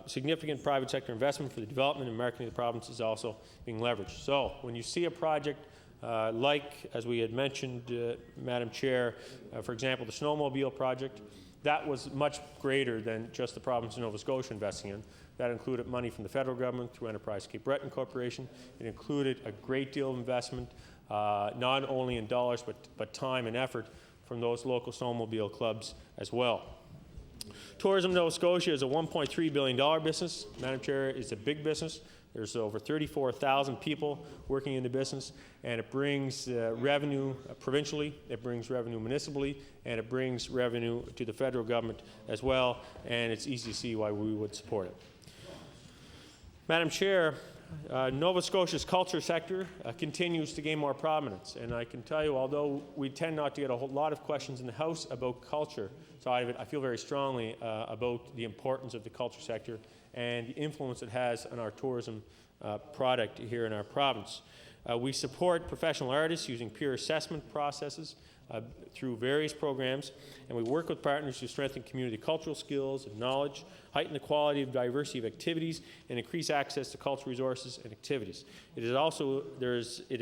significant private sector investment for the development and marketing of the province is also being leveraged. So when you see a project like, as we had mentioned, Madam Chair, for example, the snowmobile project, that was much greater than just the province of Nova Scotia investing in. That included money from the federal government through Enterprise Cape Breton Corporation. It included a great deal of investment, not only in dollars, but time and effort from those local snowmobile clubs as well. Tourism Nova Scotia is a $1.3 billion business. Madam Chair, it's a big business. There's over 34,000 people working in the business, and it brings revenue provincially, it brings revenue municipally, and it brings revenue to the federal government as well, and it's easy to see why we would support it. Madam Chair, Nova Scotia's culture sector continues to gain more prominence, and I can tell you, although we tend not to get a whole lot of questions in the House about culture side of it, I feel very strongly about the importance of the culture sector and the influence it has on our tourism product here in our province. We support professional artists using peer assessment processes through various programs, and we work with partners to strengthen community cultural skills and knowledge, heighten the quality of diversity of activities, and increase access to cultural resources and activities. It is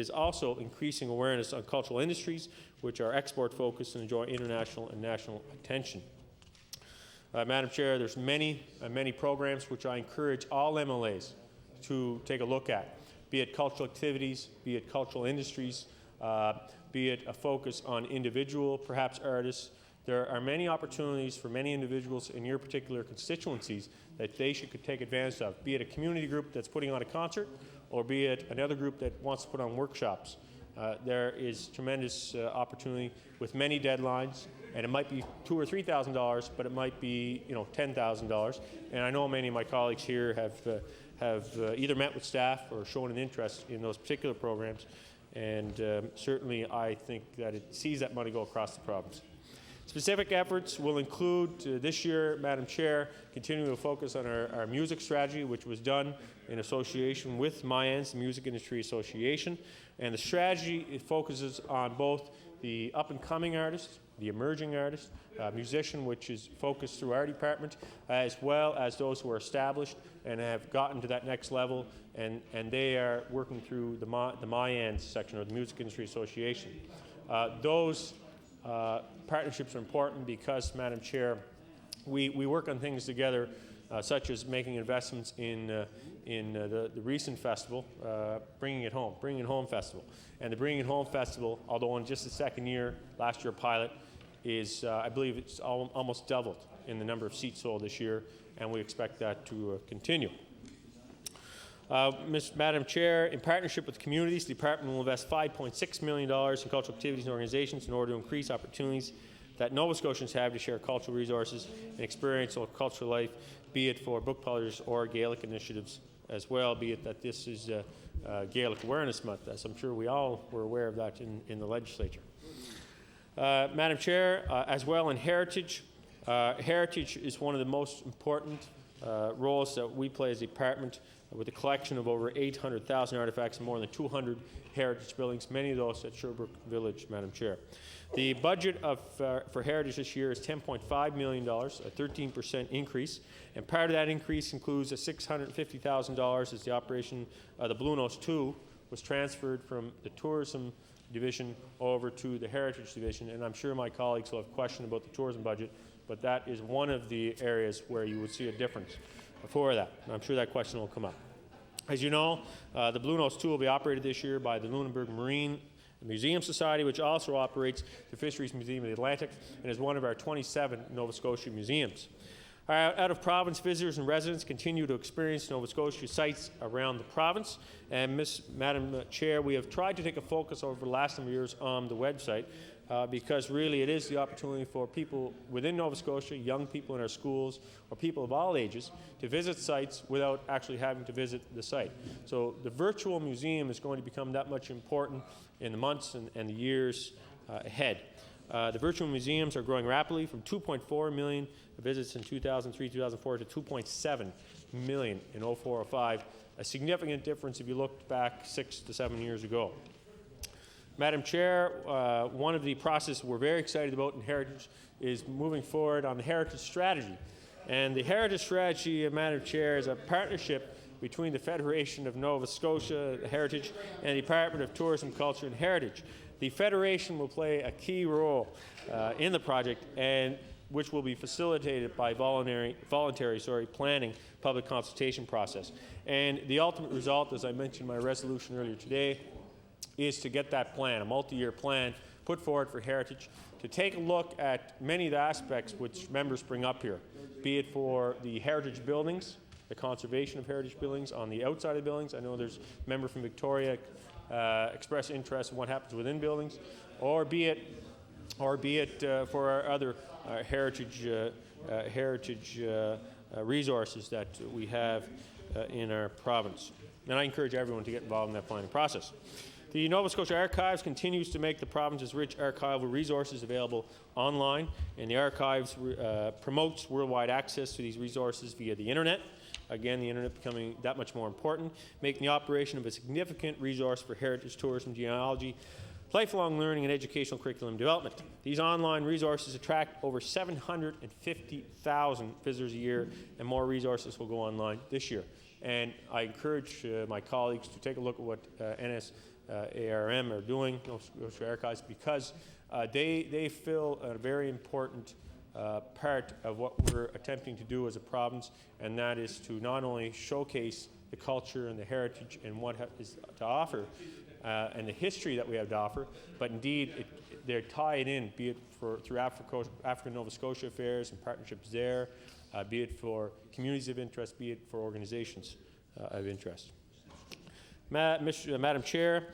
also increasing awareness on cultural industries, which are export-focused and enjoy international and national attention. Madam Chair, there's many programs which I encourage all MLAs to take a look at, be it cultural activities, be it cultural industries, be it a focus on individual, perhaps artists. There are many opportunities for many individuals in your particular constituencies that they could take advantage of, be it a community group that's putting on a concert, or be it another group that wants to put on workshops. There is tremendous opportunity with many deadlines, and it might be $2,000 or $3,000, but it might be $10,000. And I know many of my colleagues here have either met with staff or shown an interest in those particular programs, and certainly I think that it sees that money go across the province. Specific efforts will include this year, Madam Chair, continuing to focus on our music strategy, which was done in association with MIANS, the Music Industry Association. And the strategy, it focuses on both the up-and-coming artists, the emerging artists, musician, which is focused through our department, as well as those who are established and have gotten to that next level, and they are working through the MIANS section, or the Music Industry Association. Those partnerships are important because, Madam Chair, we work on things together, such as making investments in the recent festival, Bringing It Home Festival. And the Bringing It Home Festival, although in just the second year, last year pilot, is, I believe it's almost doubled in the number of seats sold this year, and we expect that to continue. Madam Chair, in partnership with communities, the Department will invest $5.6 million in cultural activities and organizations in order to increase opportunities that Nova Scotians have to share cultural resources and experience of cultural life, be it for book publishers or Gaelic initiatives as well, be it that this is Gaelic Awareness Month, as I'm sure we all were aware of that in the legislature. Madam Chair, as well in heritage, heritage is one of the most important roles that we play as a department, with a collection of over 800,000 artifacts and more than 200 heritage buildings, many of those at Sherbrooke Village, Madam Chair. The budget for heritage this year is $10.5 million, a 13% increase, and part of that increase includes a $650,000 as the operation, the Blue Nose 2 was transferred from the tourism division over to the heritage division, and I'm sure my colleagues will have questions about the tourism budget, but that is one of the areas where you would see a difference for that. And I'm sure that question will come up. As you know, the Blue Nose 2 will be operated this year by the Lunenburg Marine Museum Society, which also operates the Fisheries Museum of the Atlantic and is one of our 27 Nova Scotia museums. Our out-of-province visitors and residents continue to experience Nova Scotia sites around the province. And Madam Chair, we have tried to take a focus over the last number of years on the website because really it is the opportunity for people within Nova Scotia, young people in our schools, or people of all ages, to visit sites without actually having to visit the site. So the virtual museum is going to become that much important in the months and the years ahead. The virtual museums are growing rapidly from 2.4 million visits in 2003-2004 to 2.7 million in 04-05, a significant difference if you looked back 6 to 7 years ago. Madam Chair, one of the processes we're very excited about in Heritage is moving forward on the Heritage Strategy. And the Heritage Strategy, Madam Chair, is a partnership between the Federation of Nova Scotia Heritage and the Department of Tourism, Culture and Heritage. The Federation will play a key role in the project, and which will be facilitated by voluntary planning public consultation process. And the ultimate result, as I mentioned in my resolution earlier today, is to get that plan, a multi-year plan, put forward for Heritage, to take a look at many of the aspects which members bring up here, be it for the heritage buildings, the conservation of heritage buildings on the outside of buildings. I know there's a member from Victoria express interest in what happens within buildings, or be it for our other heritage resources that we have in our province. And I encourage everyone to get involved in that planning process. The Nova Scotia Archives continues to make the province's rich archival resources available online, and the Archives promotes worldwide access to these resources via the Internet. Again, the Internet becoming that much more important, making the operation of a significant resource for heritage, tourism, genealogy, lifelong learning, and educational curriculum development. These online resources attract over 750,000 visitors a year, and more resources will go online this year. And I encourage my colleagues to take a look at what NSARM are doing, Nova Scotia Archives, because they fill a very important part of what we're attempting to do as a province, and that is to not only showcase the culture and the heritage and what is to offer and the history that we have to offer, but indeed they're tied in, be it through African Nova Scotia affairs and partnerships there, be it for communities of interest, be it for organizations of interest. Madam Chair,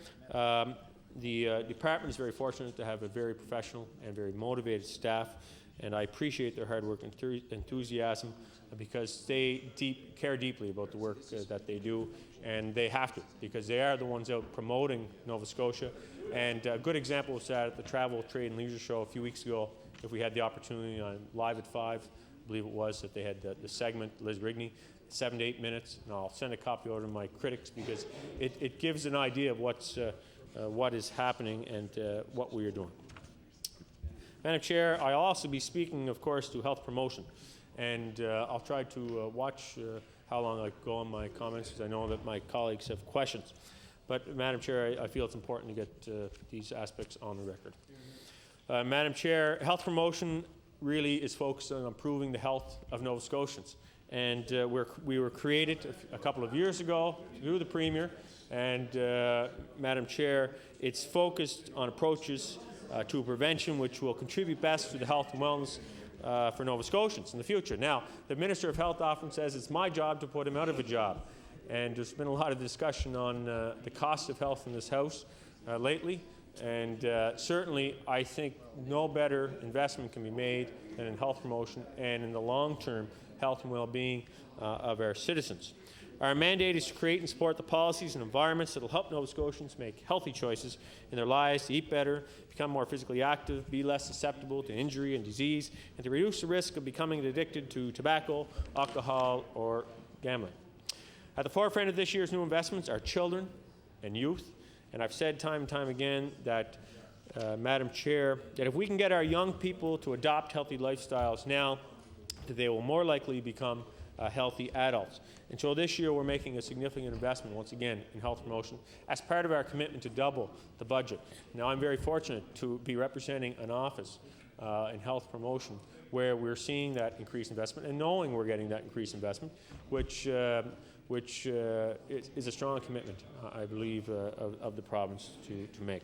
the department is very fortunate to have a very professional and very motivated staff, and I appreciate their hard work and enthusiasm because they care deeply about the work that they do, and they have to, because they are the ones out promoting Nova Scotia. And a good example was that at the Travel, Trade and Leisure Show a few weeks ago, if we had the opportunity on Live at 5, I believe it was, that they had the segment, Liz Rigney, 7 to 8 minutes, and I'll send a copy over to my critics because it gives an idea of what is happening and what we are doing. Madam Chair, I'll also be speaking, of course, to health promotion, and I'll try to watch how long I go on my comments because I know that my colleagues have questions. But, Madam Chair, I feel it's important to get these aspects on the record. Madam Chair, health promotion really is focused on improving the health of Nova Scotians. And we were created a couple of years ago through the Premier, and Madam Chair, it's focused on approaches to prevention which will contribute best to the health and wellness for Nova Scotians in the future. Now, the Minister of Health often says it's my job to put him out of a job, and there's been a lot of discussion on the cost of health in this House lately, and certainly I think no better investment can be made than in health promotion and in the long-term health and well-being of our citizens. Our mandate is to create and support the policies and environments that will help Nova Scotians make healthy choices in their lives to eat better, become more physically active, be less susceptible to injury and disease, and to reduce the risk of becoming addicted to tobacco, alcohol, or gambling. At the forefront of this year's new investments are children and youth, and I've said time and time again that, Madam Chair, that if we can get our young people to adopt healthy lifestyles now, that they will more likely become healthy adults. And so this year we're making a significant investment, once again, in health promotion as part of our commitment to double the budget. Now, I'm very fortunate to be representing an office in health promotion where we're seeing that increased investment and knowing we're getting that increased investment, which is a strong commitment, I believe, of the province to make.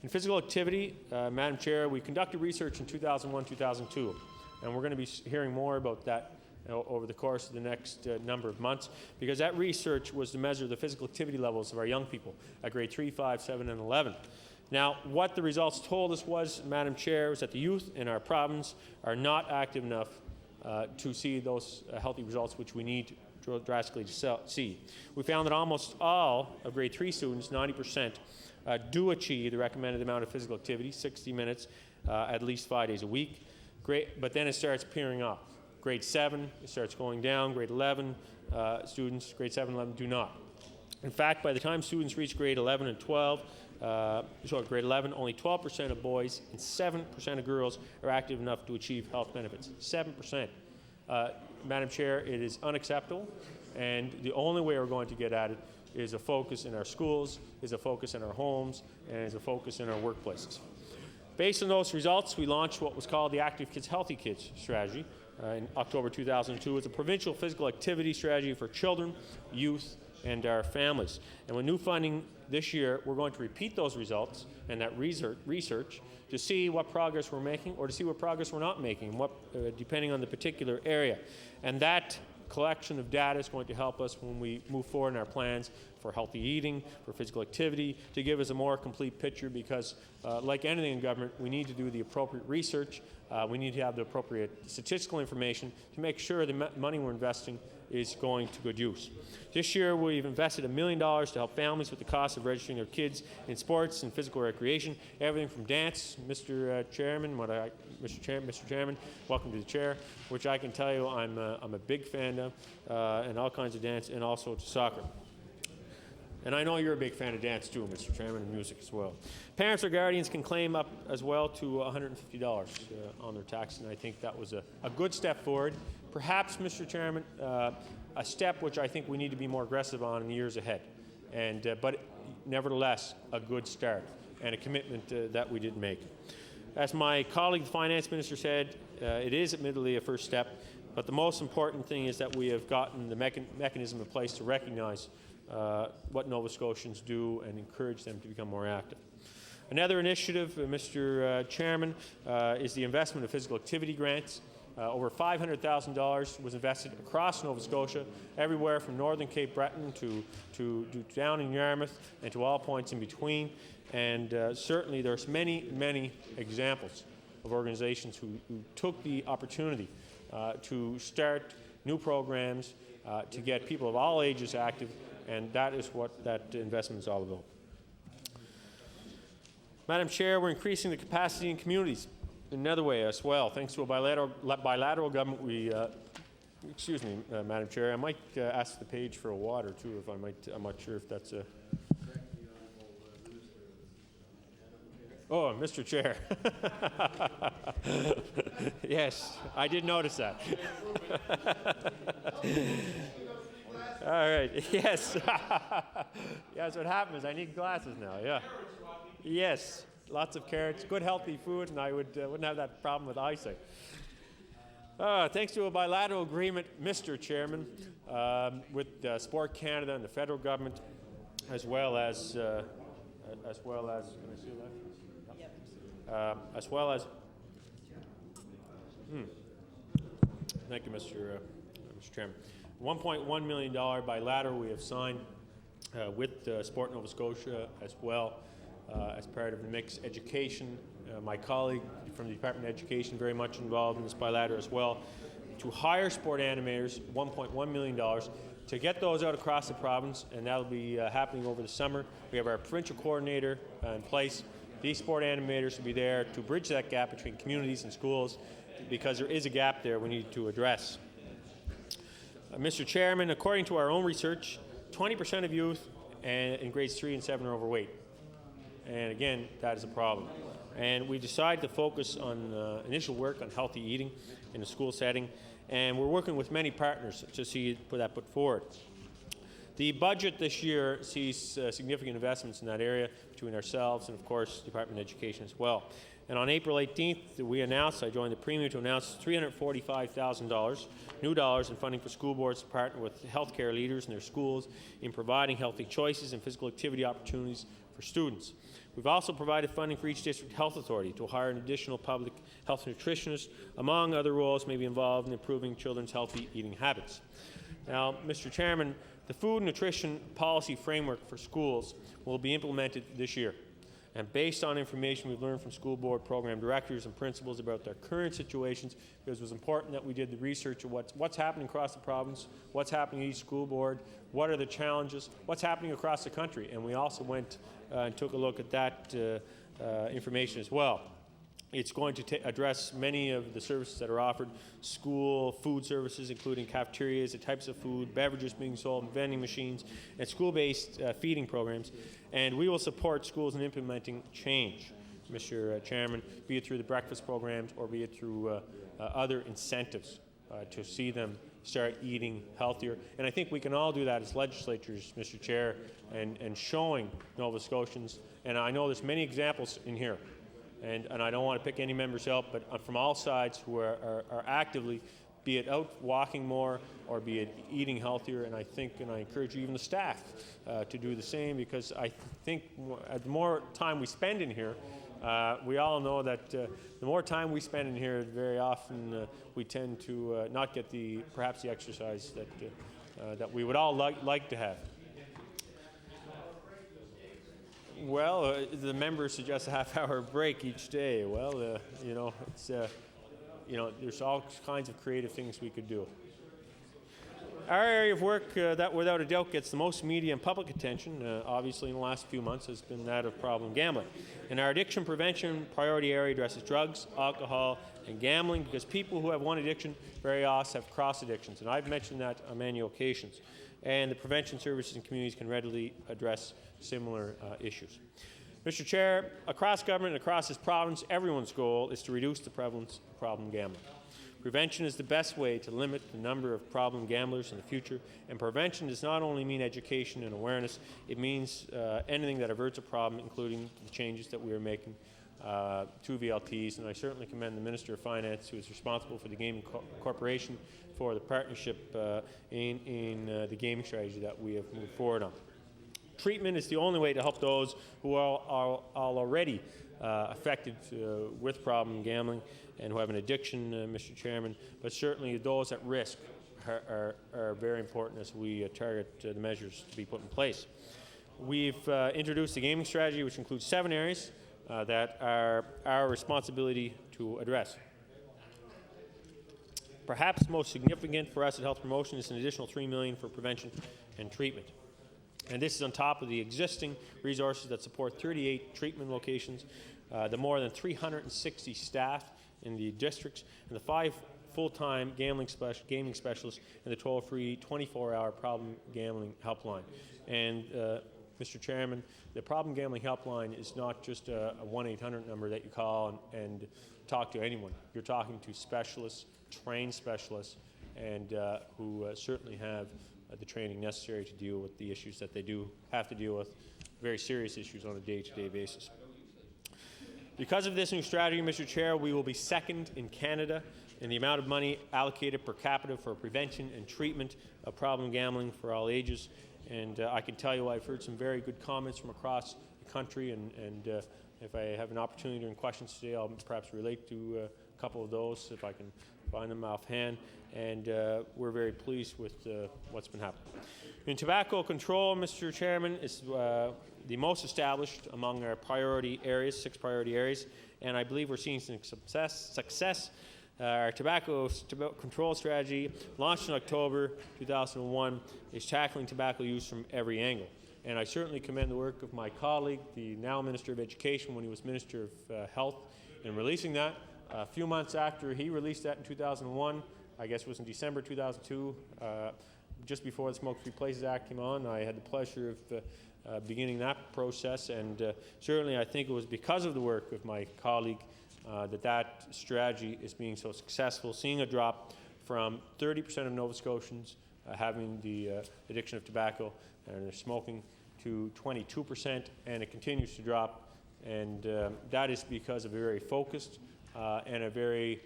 In physical activity, Madam Chair, we conducted research in 2001-2002, and we're going to be hearing more about that over the course of the next number of months, because that research was to measure the physical activity levels of our young people at grade 3, 5, 7, and 11. Now, what the results told us was, Madam Chair, was that the youth in our province are not active enough to see those healthy results which we need drastically to see. We found that almost all of grade 3 students, 90%, do achieve the recommended amount of physical activity, 60 minutes, at least 5 days a week. But then it starts peering off. Grade 7, it starts going down. Grade 11 students, grade 7 and 11, do not. In fact, by the time students reach grade 11 and 12, grade 11, only 12% of boys and 7% of girls are active enough to achieve health benefits. 7%. Madam Chair, it is unacceptable, and the only way we're going to get at it is a focus in our schools, is a focus in our homes, and is a focus in our workplaces. Based on those results, we launched what was called the Active Kids, Healthy Kids strategy in October 2002. It's a provincial physical activity strategy for children, youth, and our families. And with new funding this year, we're going to repeat those results and that research to see what progress we're making or to see what progress we're not making, depending on the particular area. And that collection of data is going to help us when we move forward in our plans for healthy eating, for physical activity, to give us a more complete picture, because like anything in government, we need to do the appropriate research, we need to have the appropriate statistical information to make sure the money we're investing is going to good use. This year we've invested $1 million to help families with the cost of registering their kids in sports and physical recreation, everything from dance, Mr. Chairman, Mr. Chairman, welcome to the chair, which I can tell you I'm a big fan of, and all kinds of dance, and also to soccer. And I know you're a big fan of dance too, Mr. Chairman, and music as well. Parents or guardians can claim up as well to $150 on their tax, and I think that was a good step forward. Perhaps, Mr. Chairman, a step which I think we need to be more aggressive on in the years ahead. But nevertheless, a good start and a commitment that we didn't make. As my colleague, the Finance Minister, said, it is admittedly a first step, but the most important thing is that we have gotten the mechanism in place to recognize what Nova Scotians do and encourage them to become more active. Another initiative, Mr. Chairman, is the investment of physical activity grants. Over $500,000 was invested across Nova Scotia, everywhere from northern Cape Breton to down in Yarmouth and to all points in between. And certainly there's many examples of organizations who took the opportunity to start new programs, to get people of all ages active, and that is what that investment is all about. Madam Chair, we're increasing the capacity in communities in another way as well. Thanks to a bilateral government, excuse me, Madam Chair, I might ask the page for a water too, if I'm not sure if that's a... Oh, Mr. Chair. Yes, I did notice that. All right, yes. That's what happens. I need glasses now, yeah. Yes, lots of carrots, good healthy food, and I wouldn't have that problem with eyesight. Thanks to a bilateral agreement, Mr. Chairman, with Sport Canada and the federal government, as well as, can I see that? As well as, thank you, Mr. Chairman. $1.1 million bilateral we have signed with Sport Nova Scotia as well as part of the mix education. My colleague from the Department of Education very much involved in this bilateral as well, to hire sport animators, $1.1 million, to get those out across the province, and that'll be happening over the summer. We have our provincial coordinator in place. These sport animators will be there to bridge that gap between communities and schools, because there is a gap there we need to address. Mr. Chairman, according to our own research, 20% of youth in grades 3 and 7 are overweight. And again, that is a problem. And we decided to focus on initial work on healthy eating in a school setting, and we're working with many partners to see that put forward. The budget this year sees significant investments in that area between ourselves and, of course, Department of Education as well. And on April 18th, I joined the Premier to announce $345,000 new dollars in funding for school boards to partner with healthcare leaders in their schools in providing healthy choices and physical activity opportunities for students. We've also provided funding for each district health authority to hire an additional public health nutritionist, among other roles may be involved in improving children's healthy eating habits. Now, Mr. Chairman, the food and nutrition policy framework for schools will be implemented this year. And based on information we've learned from school board program directors and principals about their current situations, because it was important that we did the research of what's happening across the province, what's happening at each school board, what are the challenges, what's happening across the country. And we also went and took a look at that information as well. It's going to address many of the services that are offered, school food services, including cafeterias, the types of food, beverages being sold, vending machines, and school-based feeding programs. And we will support schools in implementing change, Mr. Chairman, be it through the breakfast programs or be it through other incentives to see them start eating healthier. And I think we can all do that as legislatures, Mr. Chair, and showing Nova Scotians. And I know there's many examples in here. And I don't want to pick any members out, but from all sides who are actively, be it out walking more or be it eating healthier. And I think, and I encourage even the staff to do the same, because I think the more time we spend in here, we all know that the more time we spend in here, very often we tend to not get perhaps the exercise that we would all like to have. Well, the members suggest a half-hour break each day. Well, you know, it's there's all kinds of creative things we could do. Our area of work that without a doubt gets the most media and public attention, obviously in the last few months, has been that of problem gambling. And our addiction prevention priority area addresses drugs, alcohol, and gambling, because people who have one addiction very often have cross addictions. And I've mentioned that on many occasions. And the prevention services and communities can readily address similar issues. Mr. Chair, across government and across this province, everyone's goal is to reduce the prevalence of problem gambling. Prevention is the best way to limit the number of problem gamblers in the future, and prevention does not only mean education and awareness, it means anything that averts a problem, including the changes that we are making to VLTs. And I certainly commend the Minister of Finance, who is responsible for the Gaming Corporation, for the partnership in the gaming strategy that we have moved forward on. Treatment is the only way to help those who are already affected with problem gambling and who have an addiction, Mr. Chairman, but certainly those at risk are very important as we target the measures to be put in place. We've introduced a gaming strategy which includes 7 areas that are our responsibility to address. Perhaps most significant for us at Health Promotion is an additional $3 million for prevention and treatment. And this is on top of the existing resources that support 38 treatment locations, the more than 360 staff in the districts, and the 5 full-time gaming specialists, and the toll-free 24-hour problem gambling helpline. And Mr. Chairman, the problem gambling helpline is not just a 1-800 number that you call and talk to anyone. You're talking to specialists, trained specialists, and who certainly have the training necessary to deal with the issues that they do have to deal with, very serious issues on a day-to-day basis. Because of this new strategy, Mr. Chair, we will be second in Canada in the amount of money allocated per capita for prevention and treatment of problem gambling for all ages. And I can tell you I've heard some very good comments from across the country, and if I have an opportunity during questions today, I'll perhaps relate to a couple of those if I can find them offhand. And we're very pleased with what's been happening. In tobacco control, Mr. Chairman, is the most established among our priority areas, 6 priority areas, and I believe we're seeing some success. Our tobacco control strategy, launched in October 2001, is tackling tobacco use from every angle. And I certainly commend the work of my colleague, the now Minister of Education, when he was Minister of Health, in releasing that. A few months after he released that in 2001, I guess it was in December 2002, just before the Smoke-Free Places Act came on, I had the pleasure of beginning that process, and certainly I think it was because of the work of my colleague that strategy is being so successful, seeing a drop from 30% of Nova Scotians having the addiction of tobacco and they're smoking to 22%, and it continues to drop, and that is because of a very focused and a very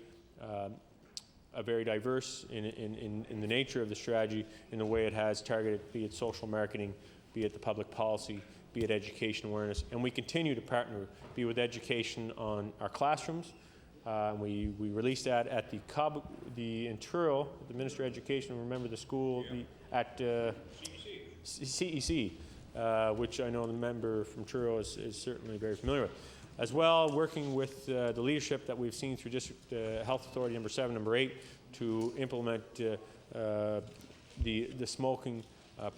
diverse in the nature of the strategy, in the way it has targeted, be it social marketing, be it the public policy, be it education awareness. And we continue to partner, be with education on our classrooms. We released that at in Truro, the Minister of Education, remember the school at CEC, which I know the member from Truro is certainly very familiar with. As well, working with the leadership that we've seen through District Health Authority number 7, number 8, to implement the smoking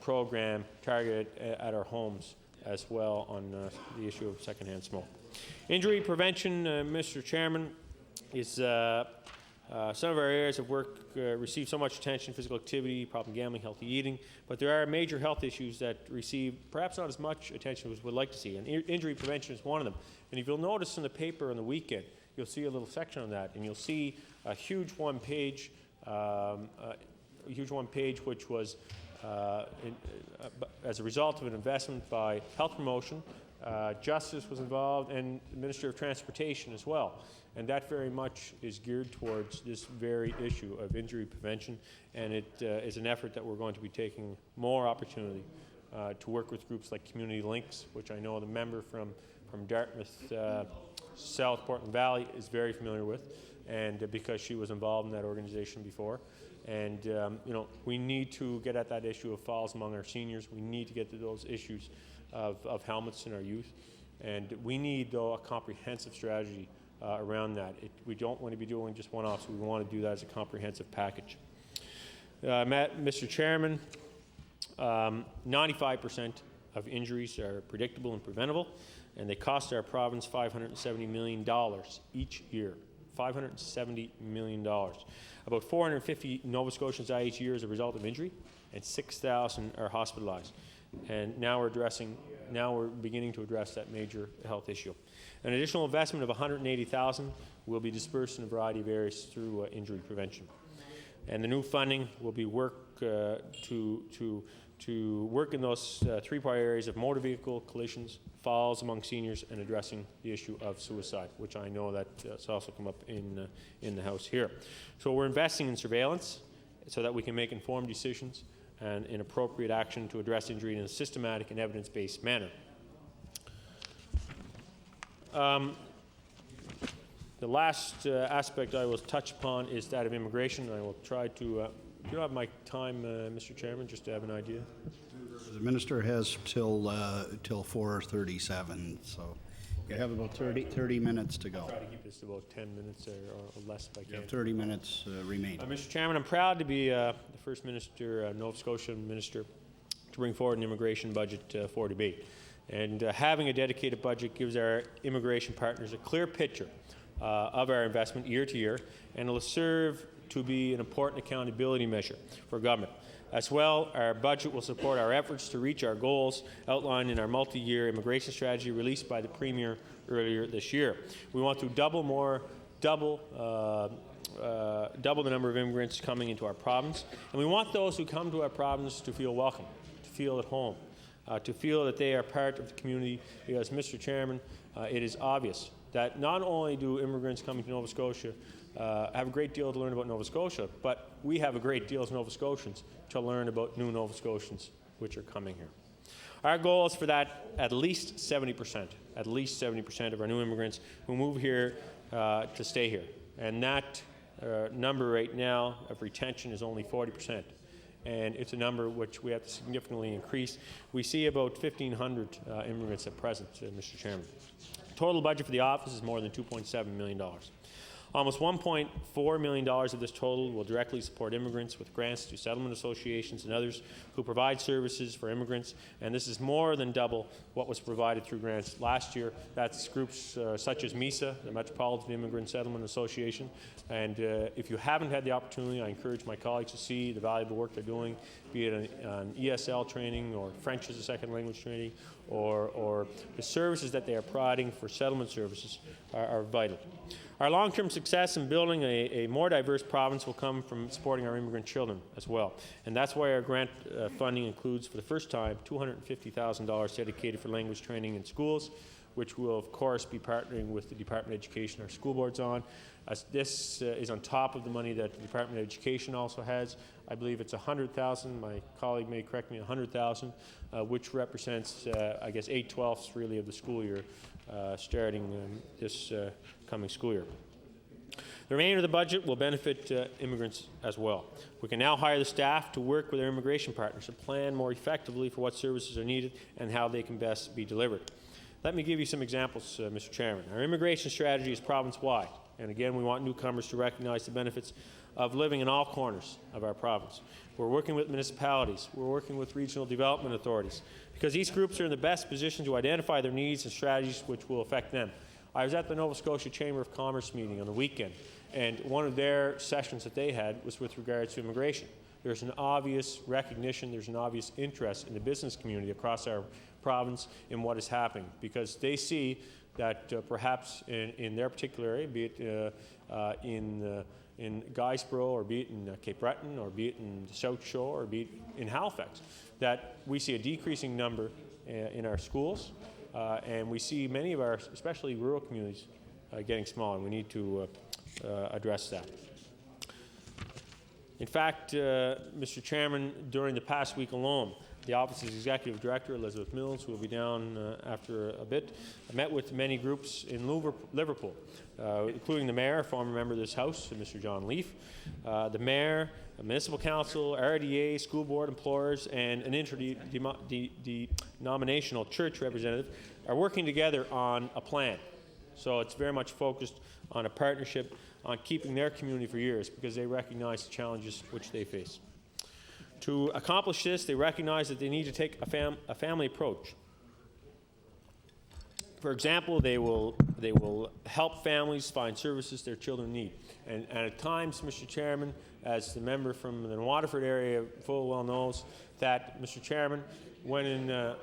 program targeted at our homes as well on the issue of secondhand smoke. Injury prevention, Mr. Chairman, is some of our areas of work receive so much attention: physical activity, problem gambling, healthy eating. But there are major health issues that receive perhaps not as much attention as we'd like to see, and injury prevention is one of them. And if you'll notice in the paper on the weekend, you'll see a little section on that, and you'll see a huge one-page, which was as a result of an investment by Health Promotion. Justice was involved, and the Minister of Transportation as well. And that very much is geared towards this very issue of injury prevention, and it is an effort that we're going to be taking more opportunity to work with groups like Community Links, which I know the member from Dartmouth South Portland Valley is very familiar with, and because she was involved in that organization before. And you know, we need to get at that issue of falls among our seniors. We need to get to those issues of helmets in our youth, and we need, though, a comprehensive strategy around that. We don't want to be doing just one-offs. We want to do that as a comprehensive package. Mr. Chairman, 95% of injuries are predictable and preventable, and they cost our province $570 million each year. $570 million. About 450 Nova Scotians die each year as a result of injury, and 6,000 are hospitalized. And now we're beginning to address that major health issue. An additional investment of $180,000 will be dispersed in a variety of areas through injury prevention. And the new funding will be work to work in those three priority areas of motor vehicle collisions, falls among seniors, and addressing the issue of suicide, which I know that's also come up in the House here. So we're investing in surveillance so that we can make informed decisions and in appropriate action to address injury in a systematic and evidence-based manner. The last aspect I will touch upon is that of immigration. I will try to, do you have my time, Mr. Chairman, just to have an idea? The minister has till 4:37, so you have about 30 minutes to go. I'll try to keep this to about 10 minutes or less if I can. You have 30 minutes remaining. Mr. Chairman, I'm proud to be the first minister, Nova Scotian minister, to bring forward an immigration budget for debate. And having a dedicated budget gives our immigration partners a clear picture of our investment year to year, and it will serve to be an important accountability measure for government. As well, our budget will support our efforts to reach our goals outlined in our multi-year immigration strategy released by the Premier earlier this year. We want to double the number of immigrants coming into our province, and we want those who come to our province to feel welcome, to feel at home, to feel that they are part of the community, because, Mr. Chairman, it is obvious that not only do immigrants coming to Nova Scotia have a great deal to learn about Nova Scotia, but we have a great deal as Nova Scotians to learn about new Nova Scotians which are coming here. Our goal is for that at least 70% of our new immigrants who move here to stay here. And that number right now of retention is only 40%. And it's a number which we have to significantly increase. We see about 1,500 immigrants at present, Mr. Chairman. Total budget for the office is more than $2.7 million. Almost $1.4 million of this total will directly support immigrants with grants to settlement associations and others who provide services for immigrants, and this is more than double what was provided through grants last year. That's groups such as MISA, the Metropolitan Immigrant Settlement Association, and if you haven't had the opportunity, I encourage my colleagues to see the valuable work they're doing, be it an ESL training or French as a second language training, or the services that they are providing for settlement services are vital. Our long-term success in building a more diverse province will come from supporting our immigrant children as well. And that's why our grant funding includes, for the first time, $250,000 dedicated for language training in schools. which we'll of course be partnering with the Department of Education, our school boards on. As this is on top of the money that the Department of Education also has. I believe it's 100,000. My colleague may correct me, 100,000, which represents, I guess, 8/12 really of the school year, starting this coming school year. The remainder of the budget will benefit immigrants as well. We can now hire the staff to work with our immigration partners to plan more effectively for what services are needed and how they can best be delivered. Let me give you some examples, Mr. Chairman. Our immigration strategy is province-wide, and again, we want newcomers to recognize the benefits of living in all corners of our province. We're working with municipalities, we're working with regional development authorities, because these groups are in the best position to identify their needs and strategies which will affect them. I was at the Nova Scotia Chamber of Commerce meeting on the weekend, and one of their sessions that they had was with regards to immigration. There's an obvious recognition, there's an obvious interest in the business community across our province in what is happening, because they see that perhaps in their particular area, be it in Guysborough, or be it in Cape Breton, or be it in the South Shore, or be it in Halifax, that we see a decreasing number in our schools, and we see many of our, especially rural communities, getting smaller, and we need to address that. In fact, Mr. Chairman, during the past week alone, the Office's Executive Director, Elizabeth Mills, who will be down after a bit, met with many groups in Liverpool, including the Mayor, a former member of this House, Mr. John Leaf, the Mayor, a Municipal Council, RDA, School Board employers, and an interdenominational church representative are working together on a plan. So it's very much focused on a partnership on keeping their community for years, because they recognize the challenges which they face. To accomplish this, they recognize that they need to take a family approach. For example, they will help families find services their children need. And at times, Mr. Chairman, as the member from the Waterford area full well knows, that, Mr. Chairman, when a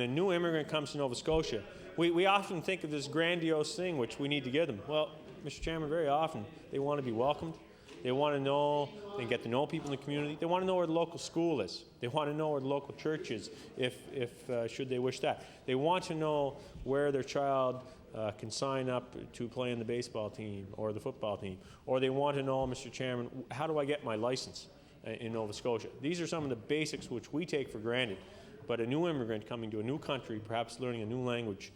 new immigrant comes to Nova Scotia, we often think of this grandiose thing which we need to give them. Well, Mr. Chairman, very often they want to be welcomed. They want to know, they get to know people in the community. They want to know where the local school is. They want to know where the local church is, if should they wish that. They want to know where their child can sign up to play in the baseball team or the football team. Or they want to know, Mr. Chairman, how do I get my license in Nova Scotia? These are some of the basics which we take for granted. But a new immigrant coming to a new country, perhaps learning a new language,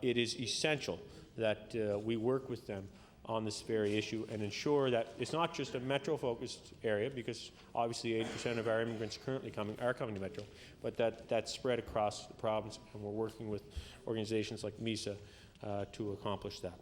it is essential that we work with them on this very issue and ensure that it's not just a metro-focused area, because obviously 80% of our immigrants currently are coming to Metro, but that's spread across the province, and we're working with organizations like MISA to accomplish that.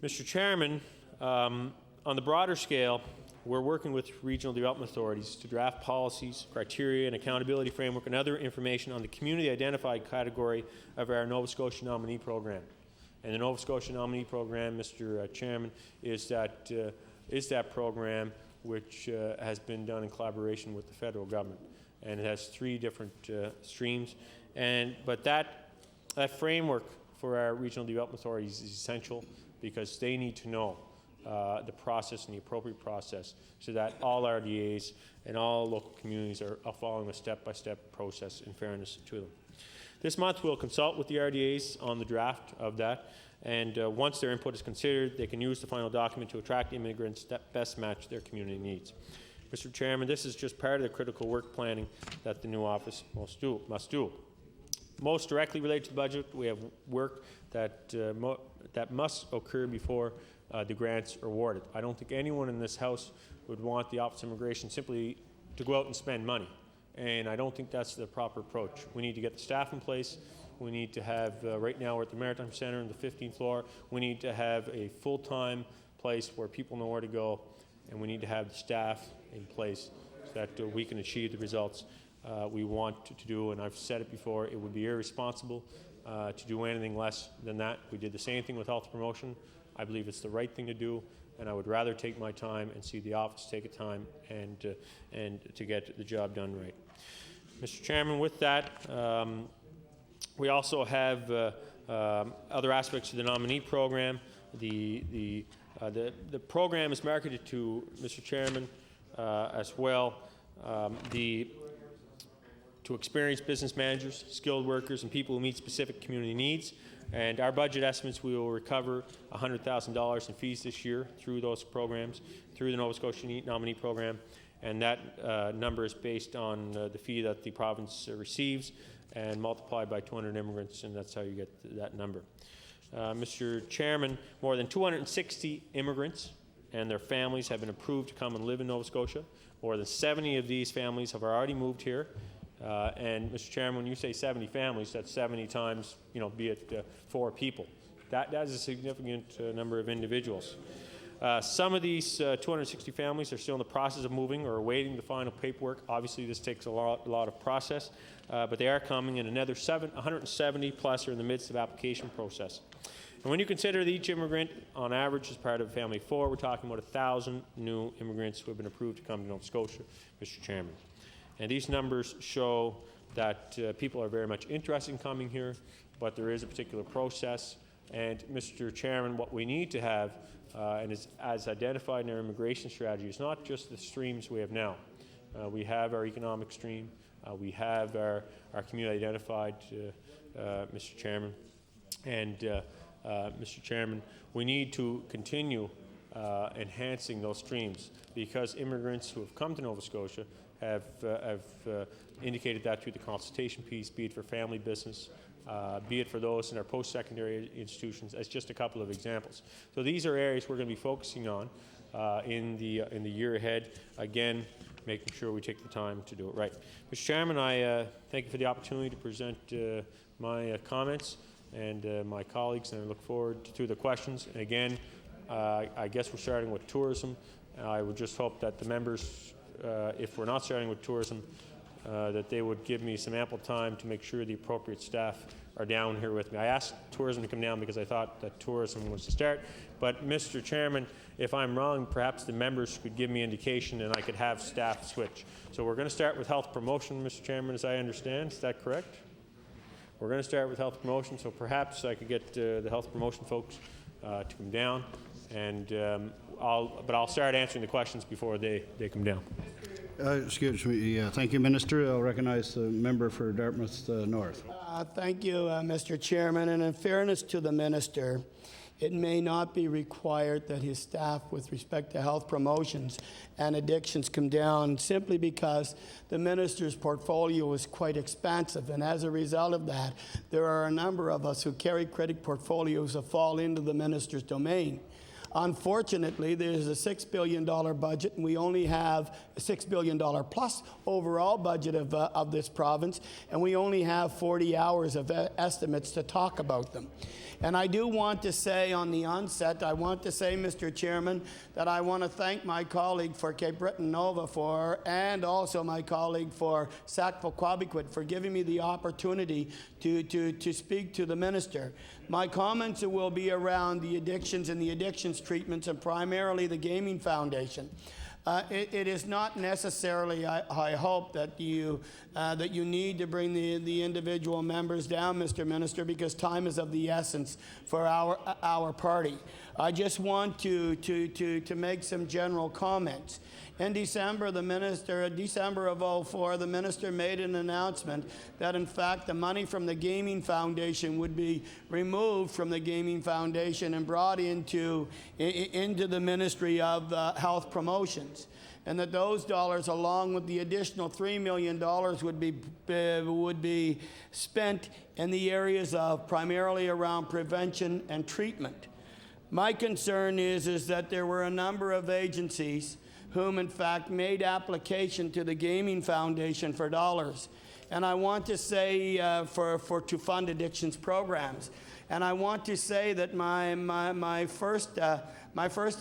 Mr. Chairman, on the broader scale, we're working with regional development authorities to draft policies, criteria, and accountability framework and other information on the community-identified category of our Nova Scotia nominee program. And the Nova Scotia nominee program, Mr. Chairman, is that program which has been done in collaboration with the federal government, and it has 3 different streams. But that framework for our regional development authorities is essential, because they need to know the process and the appropriate process, so that all RDAs and all local communities are following a step-by-step process in fairness to them. This month we'll consult with the RDAs on the draft of that, and once their input is considered, they can use the final document to attract immigrants that best match their community needs. Mr. Chairman, this is just part of the critical work planning that the new office must do. Most directly related to the budget, we have work that must occur before the grants are awarded. I don't think anyone in this House would want the Office of Immigration simply to go out and spend money. And I don't think that's the proper approach. We need to get the staff in place. We need to have, right now we're at the Maritime Centre on the 15th floor, we need to have a full-time place where people know where to go, and we need to have the staff in place so that we can achieve the results we want to do. And I've said it before, it would be irresponsible to do anything less than that. We did the same thing with health promotion. I believe it's the right thing to do, and I would rather take my time and see the office take its time and to get the job done right. Mr. Chairman, with that, we also have other aspects of the nominee program. The program is marketed to Mr. Chairman as well. to experienced business managers, skilled workers, and people who meet specific community needs. And our budget estimates, we will recover $100,000 in fees this year through those programs, through the Nova Scotia nominee program. And that number is based on the fee that the province receives and multiplied by 200 immigrants, and that's how you get that number. Mr. Chairman, more than 260 immigrants and their families have been approved to come and live in Nova Scotia. More than 70 of these families have already moved here. And Mr. Chairman, when you say 70 families, that's 70 times, be it 4 people. That is a significant number of individuals. Some of these 260 families are still in the process of moving or awaiting the final paperwork. Obviously, this takes a lot of process, but they are coming, and another 170 plus are in the midst of application process. And when you consider that each immigrant, on average, is part of a family of 4, we're talking about 1,000 new immigrants who have been approved to come to Nova Scotia, Mr. Chairman. And these numbers show that people are very much interested in coming here, but there is a particular process. And, Mr. Chairman, what we need to have, and is as identified in our immigration strategy, is not just the streams we have now. We have our economic stream. We have our community identified, Mr. Chairman. And, Mr. Chairman, we need to continue enhancing those streams, because immigrants who have come to Nova Scotia have indicated that through the consultation piece, be it for family business, be it for those in our post-secondary institutions, as just a couple of examples. So these are areas we're going to be focusing on in the year ahead. Again, making sure we take the time to do it right. Mr. Chairman, I thank you for the opportunity to present my comments and my colleagues, and I look forward to the questions. And again, I guess we're starting with tourism. I would just hope that the members, if we're not starting with tourism, that they would give me some ample time to make sure the appropriate staff are down here with me. I asked tourism to come down because I thought that tourism was the start. But, Mr. Chairman, if I'm wrong, perhaps the members could give me indication and I could have staff switch. So we're going to start with health promotion, Mr. Chairman, as I understand. Is that correct? We're going to start with health promotion, so perhaps I could get the health promotion folks to come down, and I'll start answering the questions before they come down. Excuse me. Thank you, Minister. I'll recognize the member for Dartmouth North. Thank you, Mr. Chairman. And in fairness to the minister, it may not be required that his staff, with respect to health promotions and addictions, come down, simply because the minister's portfolio is quite expansive. And as a result of that, there are a number of us who carry credit portfolios that fall into the minister's domain. Unfortunately, there's a $6 billion budget, and we only have a $6 billion plus overall budget of this province, and we only have 40 hours of estimates to talk about them. And I do want to say on the onset, Mr. Chairman, that I want to thank my colleague for Cape Breton Nova and also my colleague for Sackville Quabequid for giving me the opportunity to speak to the minister. My comments will be around the addictions and the addictions treatments, and primarily the Gaming Foundation. It is not necessarily, I hope, that you need to bring the individual members down, Mr. Minister, because time is of the essence for our party. I just want to make some general comments. In December of 2004, the minister made an announcement that, in fact, the money from the Gaming Foundation would be removed from the Gaming Foundation and brought into the Ministry of Health Promotions, and that those dollars, along with the additional $3 million, would be spent in the areas of primarily around prevention and treatment. My concern is that there were a number of agencies whom, in fact, made application to the Gaming Foundation for dollars. And I want to say to fund addictions programs. And I want to say that my first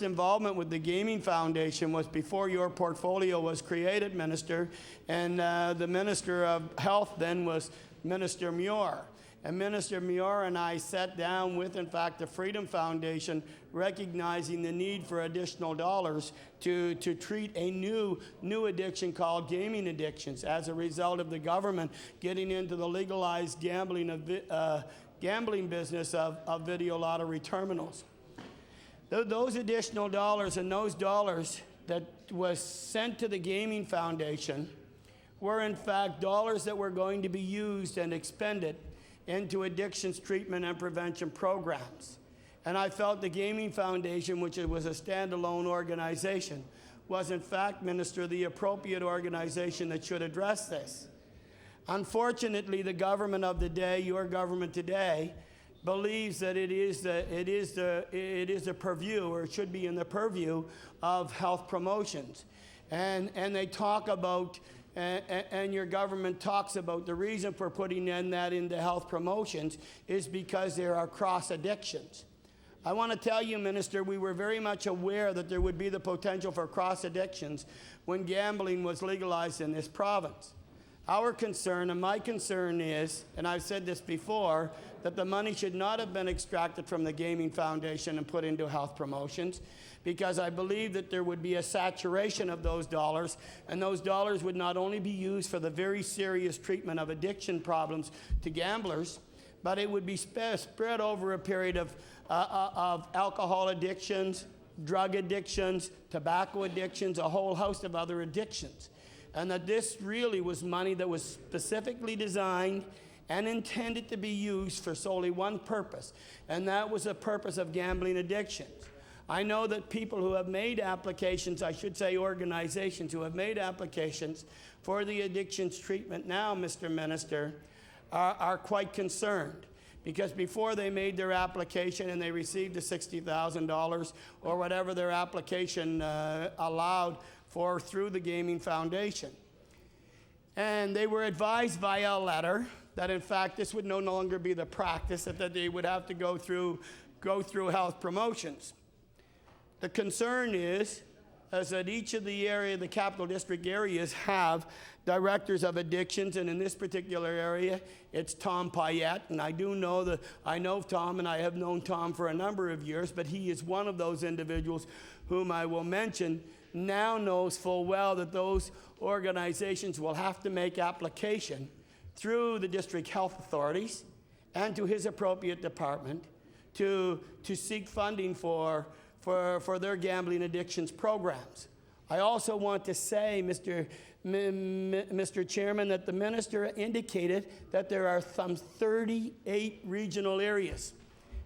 involvement with the Gaming Foundation was before your portfolio was created, Minister, and the Minister of Health then was Minister Muir. And Minister Muir and I sat down with, in fact, the Freedom Foundation, recognizing the need for additional dollars to treat a new addiction called gaming addictions as a result of the government getting into the legalized gambling business of video lottery terminals. Those additional dollars and those dollars that was sent to the Gaming Foundation were in fact dollars that were going to be used and expended into addictions treatment and prevention programs. And I felt the Gaming Foundation, which was a standalone organization, was in fact, Minister, the appropriate organization that should address this. Unfortunately, the government of the day, your government today, believes that it is the purview, or it should be in the purview, of health promotions. And they talk about, and your government talks about the reason for putting that into health promotions is because there are cross addictions. I want to tell you, Minister, we were very much aware that there would be the potential for cross addictions when gambling was legalized in this province. Our concern, and my concern is, and I've said this before, that the money should not have been extracted from the Gaming Foundation and put into health promotions, because I believe that there would be a saturation of those dollars, and those dollars would not only be used for the very serious treatment of addiction problems to gamblers, but it would be spread over a period of alcohol addictions, drug addictions, tobacco addictions, a whole host of other addictions. And that this really was money that was specifically designed and intended to be used for solely one purpose, and that was the purpose of gambling addictions. I know that people who have made applications, I should say organizations who have made applications for the addictions treatment now, Mr. Minister, are quite concerned. Because before they made their application and they received the $60,000 or whatever their application allowed for through the Gaming Foundation. And they were advised via a letter that in fact this would no longer be the practice, that they would have to go through health promotions. The concern is that each of the Capital District areas have directors of addictions, and in this particular area, it's Tom Payette, and I know Tom, and I have known Tom for a number of years, but he is one of those individuals whom I will mention now knows full well that those organizations will have to make application through the district health authorities and to his appropriate department to seek funding for their gambling addictions programs. I also want to say, Mr. Chairman, that the minister indicated that there are some 38 regional areas.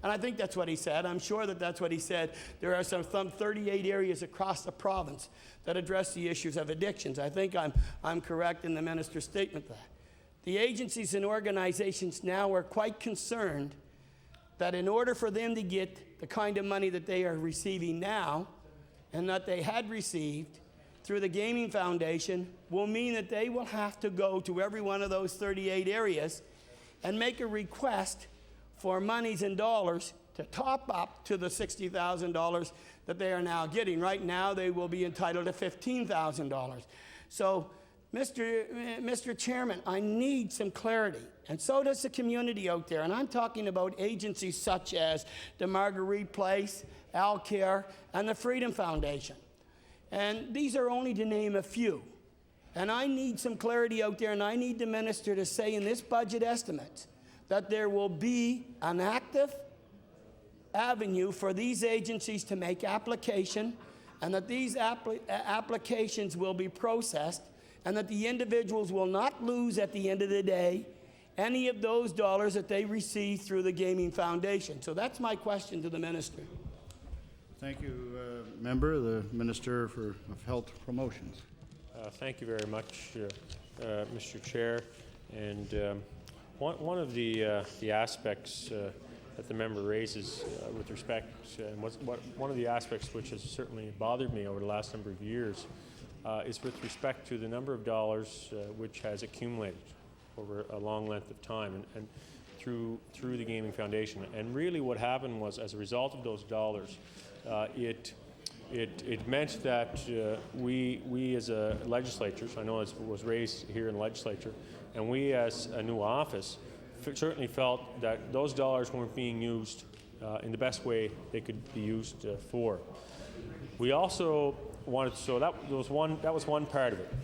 And I think that's what he said. I'm sure that that's what he said. There are some 38 areas across the province that address the issues of addictions. I think I'm correct in the minister's statement there. The agencies and organizations now are quite concerned that in order for them to get the kind of money that they are receiving now and that they had received through the Gaming Foundation will mean that they will have to go to every one of those 38 areas and make a request for monies and dollars to top up to the $60,000 that they are now getting. Right now, they will be entitled to $15,000. So, Mr. Chairman, I need some clarity, and so does the community out there. And I'm talking about agencies such as the Marguerite Place, AlCare, and the Freedom Foundation. And these are only to name a few. And I need some clarity out there, and I need the minister to say in this budget estimate that there will be an active avenue for these agencies to make application, and that these applications will be processed, and that the individuals will not lose at the end of the day any of those dollars that they receive through the Gaming Foundation. So that's my question to the minister. Thank you, member, the Minister of Health Promotions. Thank you very much, Mr. Chair. And one of the aspects that the member raises with respect, and one of the aspects which has certainly bothered me over the last number of years is with respect to the number of dollars which has accumulated over a long length of time and through the Gaming Foundation. And really what happened was, as a result of those dollars, it meant that we as a legislature, so I know it was raised here in the legislature, and we as a new office certainly felt that those dollars weren't being used in the best way they could be used for. We also wanted, so that was one part of it,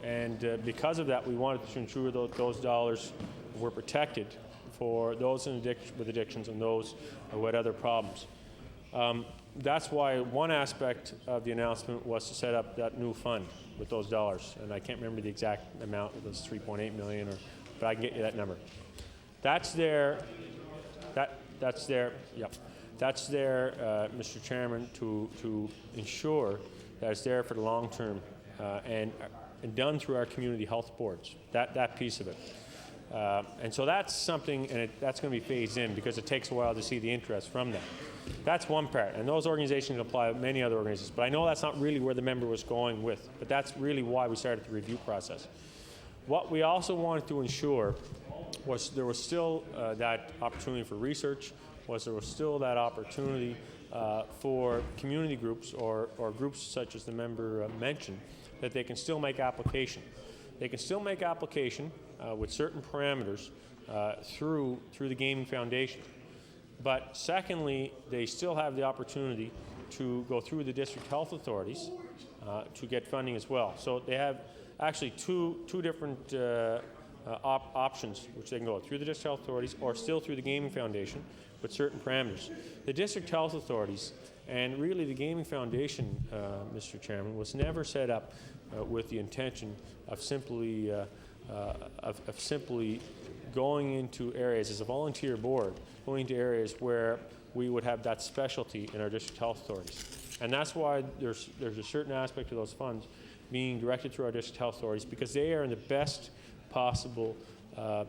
and because of that, we wanted to ensure that those dollars were protected for those with addictions and those who had other problems. That's why one aspect of the announcement was to set up that new fund with those dollars. And I can't remember the exact amount. It was 3.8 million, but I can get you that number. That's there. That's there. Yep. That's there, Mr. Chairman, to ensure that it's there for the long term and done through our community health boards. That piece of it. And so that's something, and that's going to be phased in because it takes a while to see the interest from that. That's one part, and those organizations apply to many other organizations. But I know that's not really where the member was going with, but that's really why we started the review process. What we also wanted to ensure was there was still that opportunity for research, there was still that opportunity for community groups or groups such as the member mentioned, that they can still make application. They can still make application with certain parameters through the Gaming Foundation. But secondly, they still have the opportunity to go through the district health authorities to get funding as well. So they have actually two different options which they can go through the district health authorities or still through the Gaming Foundation with certain parameters. The district health authorities and really the Gaming Foundation, Mr. Chairman, was never set up with the intention of simply going into areas as a volunteer board, going into areas where we would have that specialty in our district health authorities. And that's why there's a certain aspect of those funds being directed through our district health authorities, because they are in the best possible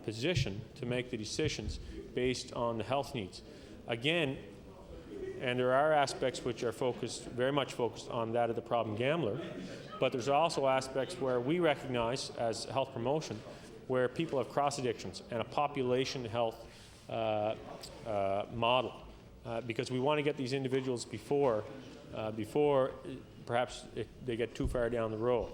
position to make the decisions based on the health needs. Again, and there are aspects which are very much focused on that of the problem gambler, but there's also aspects where we recognize as health promotion where people have cross addictions and a population health model, because we want to get these individuals before perhaps they get too far down the road.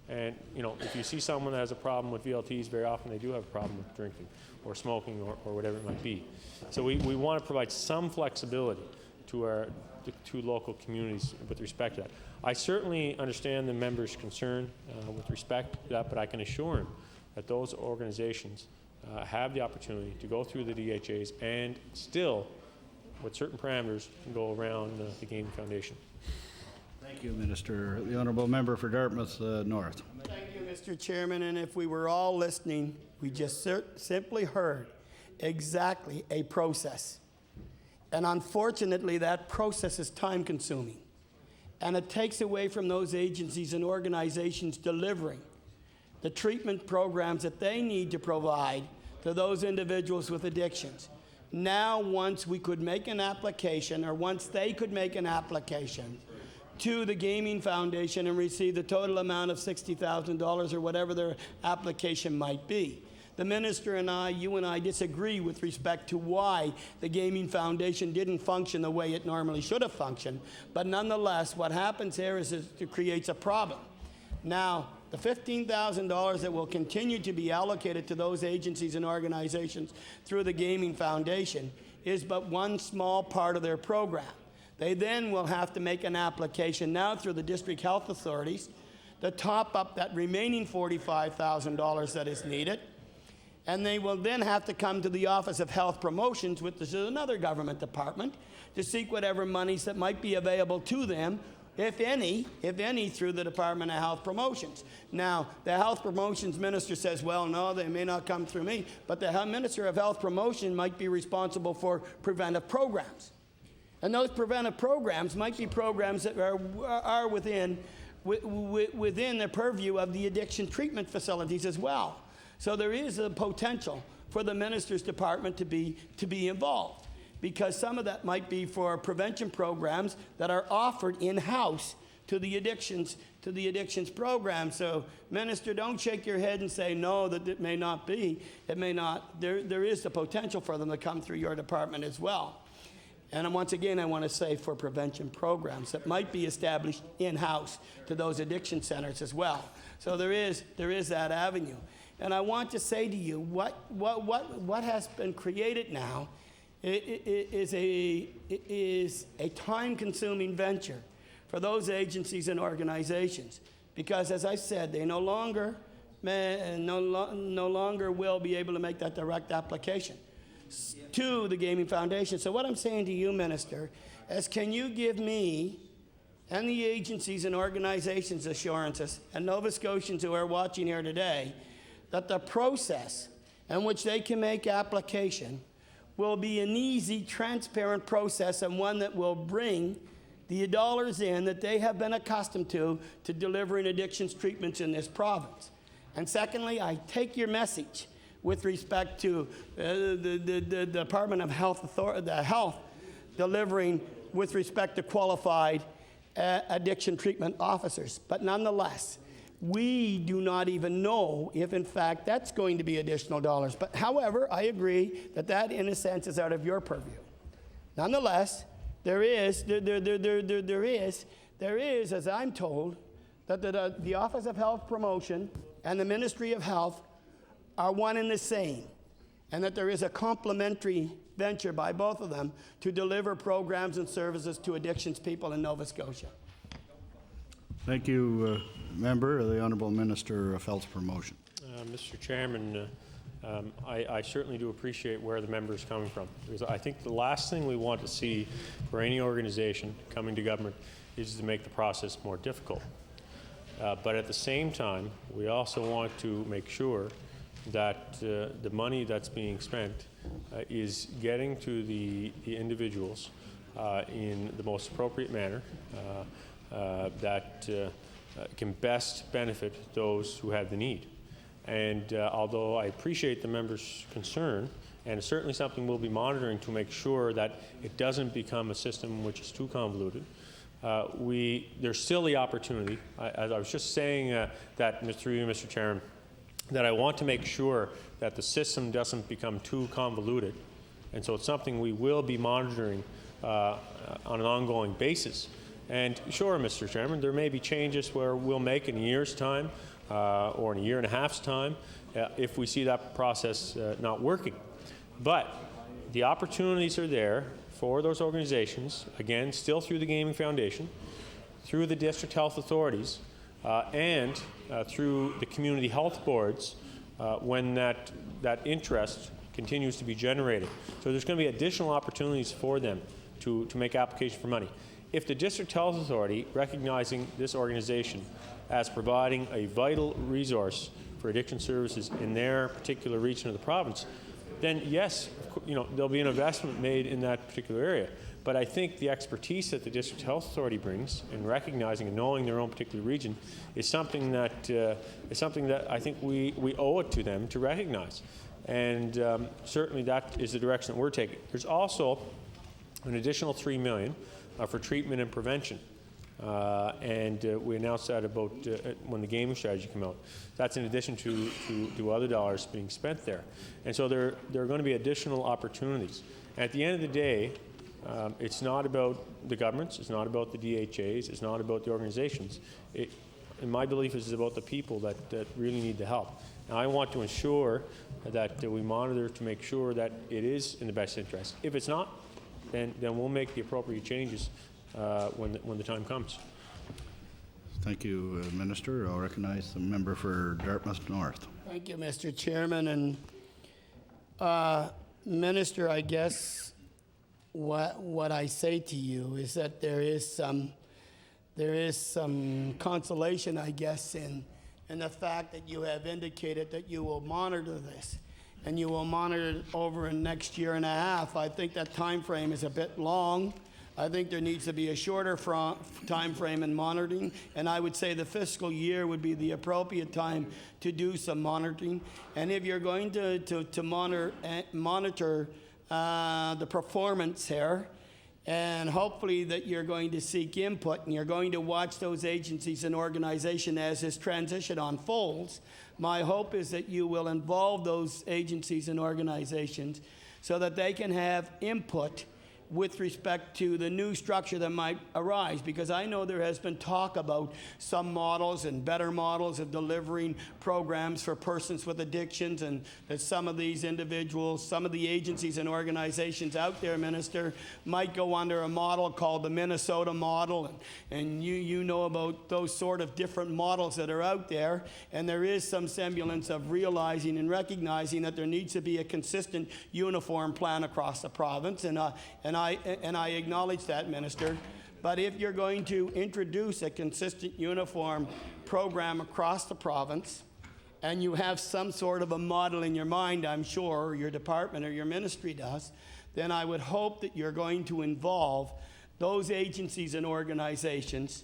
And if you see someone that has a problem with VLTs, very often they do have a problem with drinking or smoking or whatever it might be. So we want to provide some flexibility to local communities with respect to that. I certainly understand the member's concern with respect to that, but I can assure him that those organizations have the opportunity to go through the DHAs and still, with certain parameters, go around the Gaming Foundation. Thank you, Minister. The Honourable Member for Dartmouth North. Thank you, Mr. Chairman. And if we were all listening, we just simply heard exactly a process. And unfortunately, that process is time-consuming. And it takes away from those agencies and organizations delivering the treatment programs that they need to provide to those individuals with addictions. Now, once we could make an application, or once they could make an application to the Gaming Foundation and receive the total amount of $60,000 or whatever their application might be. The Minister and you and I disagree with respect to why the Gaming Foundation didn't function the way it normally should have functioned, but nonetheless, what happens here is it creates a problem. Now, the $15,000 that will continue to be allocated to those agencies and organizations through the Gaming Foundation is but one small part of their program. They then will have to make an application now through the district health authorities to top up that remaining $45,000 that is needed. And they will then have to come to the Office of Health Promotions, which is another government department, to seek whatever monies that might be available to them, if any, through the Department of Health Promotions. Now, the Health Promotions Minister says, well, no, they may not come through me, but the Minister of Health Promotion might be responsible for preventive programs. And those preventive programs might be programs that are within the purview of the addiction treatment facilities as well. So there is a potential for the Minister's Department to be involved, because some of that might be for prevention programs that are offered in-house to the addictions program. So, Minister, don't shake your head and say no, that it may not be. It may not. There is the potential for them to come through your department as well. And once again, I want to say for prevention programs that might be established in-house to those addiction centers as well. So there is that avenue. And I want to say to you, what has been created now is a time-consuming venture for those agencies and organizations, because, as I said, they no longer will be able to make that direct application. to the Gaming Foundation. So what I'm saying to you, Minister, is can you give me and the agencies and organizations assurances, and Nova Scotians who are watching here today, that the process in which they can make application will be an easy, transparent process, and one that will bring the dollars in that they have been accustomed to delivering addictions treatments in this province. And secondly, I take your message with respect to the Department of Health, the health delivering with respect to qualified addiction treatment officers. But nonetheless, we do not even know if, in fact, that's going to be additional dollars. But however, I agree that in a sense, is out of your purview. Nonetheless, there is, as I'm told, that the Office of Health Promotion and the Ministry of Health are one and the same, and that there is a complementary venture by both of them to deliver programs and services to addictions people in Nova Scotia. Thank you, Member. The Honourable Minister of Health Promotion. Mr. Chairman, I certainly do appreciate where the member is coming from, because I think the last thing we want to see for any organization coming to government is to make the process more difficult. But at the same time, we also want to make sure that the money that's being spent is getting to the individuals in the most appropriate manner that can best benefit those who have the need. And although I appreciate the member's concern, and it's certainly something we'll be monitoring to make sure that it doesn't become a system which is too convoluted, there's still the opportunity, as I was just saying that, Mr. Chairman, that I want to make sure that the system doesn't become too convoluted. And so it's something we will be monitoring on an ongoing basis. And sure, Mr. Chairman, there may be changes where we'll make in a year's time or in a year and a half's time if we see that process not working. But the opportunities are there for those organizations, again, still through the Gaming Foundation, through the district health authorities, and through the community health boards when that interest continues to be generated. So there's going to be additional opportunities for them to make application for money. If the district health authority, recognizing this organization as providing a vital resource for addiction services in their particular region of the province, then yes, there'll be an investment made in that particular area. But I think the expertise that the district health authority brings in recognizing and knowing their own particular region is something that I think we owe it to them to recognize. And certainly that is the direction that we're taking. There's also an additional $3 million for treatment and prevention. And we announced that about when the gaming strategy came out. That's in addition to other dollars being spent there. And so there are going to be additional opportunities. At the end of the day, it's not about the governments, it's not about the DHAs, it's not about the organizations. In my belief, it's about the people that really need the help. And I want to ensure that we monitor to make sure that it is in the best interest. If it's not, then we'll make the appropriate changes when the time comes. Thank you, Minister. I'll recognize the member for Dartmouth North. Thank you, Mr. Chairman. And Minister, I guess what I say to you is that there is some consolation, I guess, in the fact that you have indicated that you will monitor this, and you will monitor it over the next year and a half. I think that time frame is a bit long. I think there needs to be a shorter time frame in monitoring, and I would say the fiscal year would be the appropriate time to do some monitoring. And if you're going to monitor the performance here, and hopefully that you're going to seek input and you're going to watch those agencies and organizations as this transition unfolds, my hope is that you will involve those agencies and organizations so that they can have input with respect to the new structure that might arise, because I know there has been talk about some models and better models of delivering programs for persons with addictions, and that some of these individuals, some of the agencies and organizations out there, Minister, might go under a model called the Minnesota model, and you know about those sort of different models that are out there, and there is some semblance of realizing and recognizing that there needs to be a consistent, uniform plan across the province, and I acknowledge that, Minister. But if you're going to introduce a consistent, uniform program across the province, and you have some sort of a model in your mind, I'm sure, or your department or your ministry does, then I would hope that you're going to involve those agencies and organizations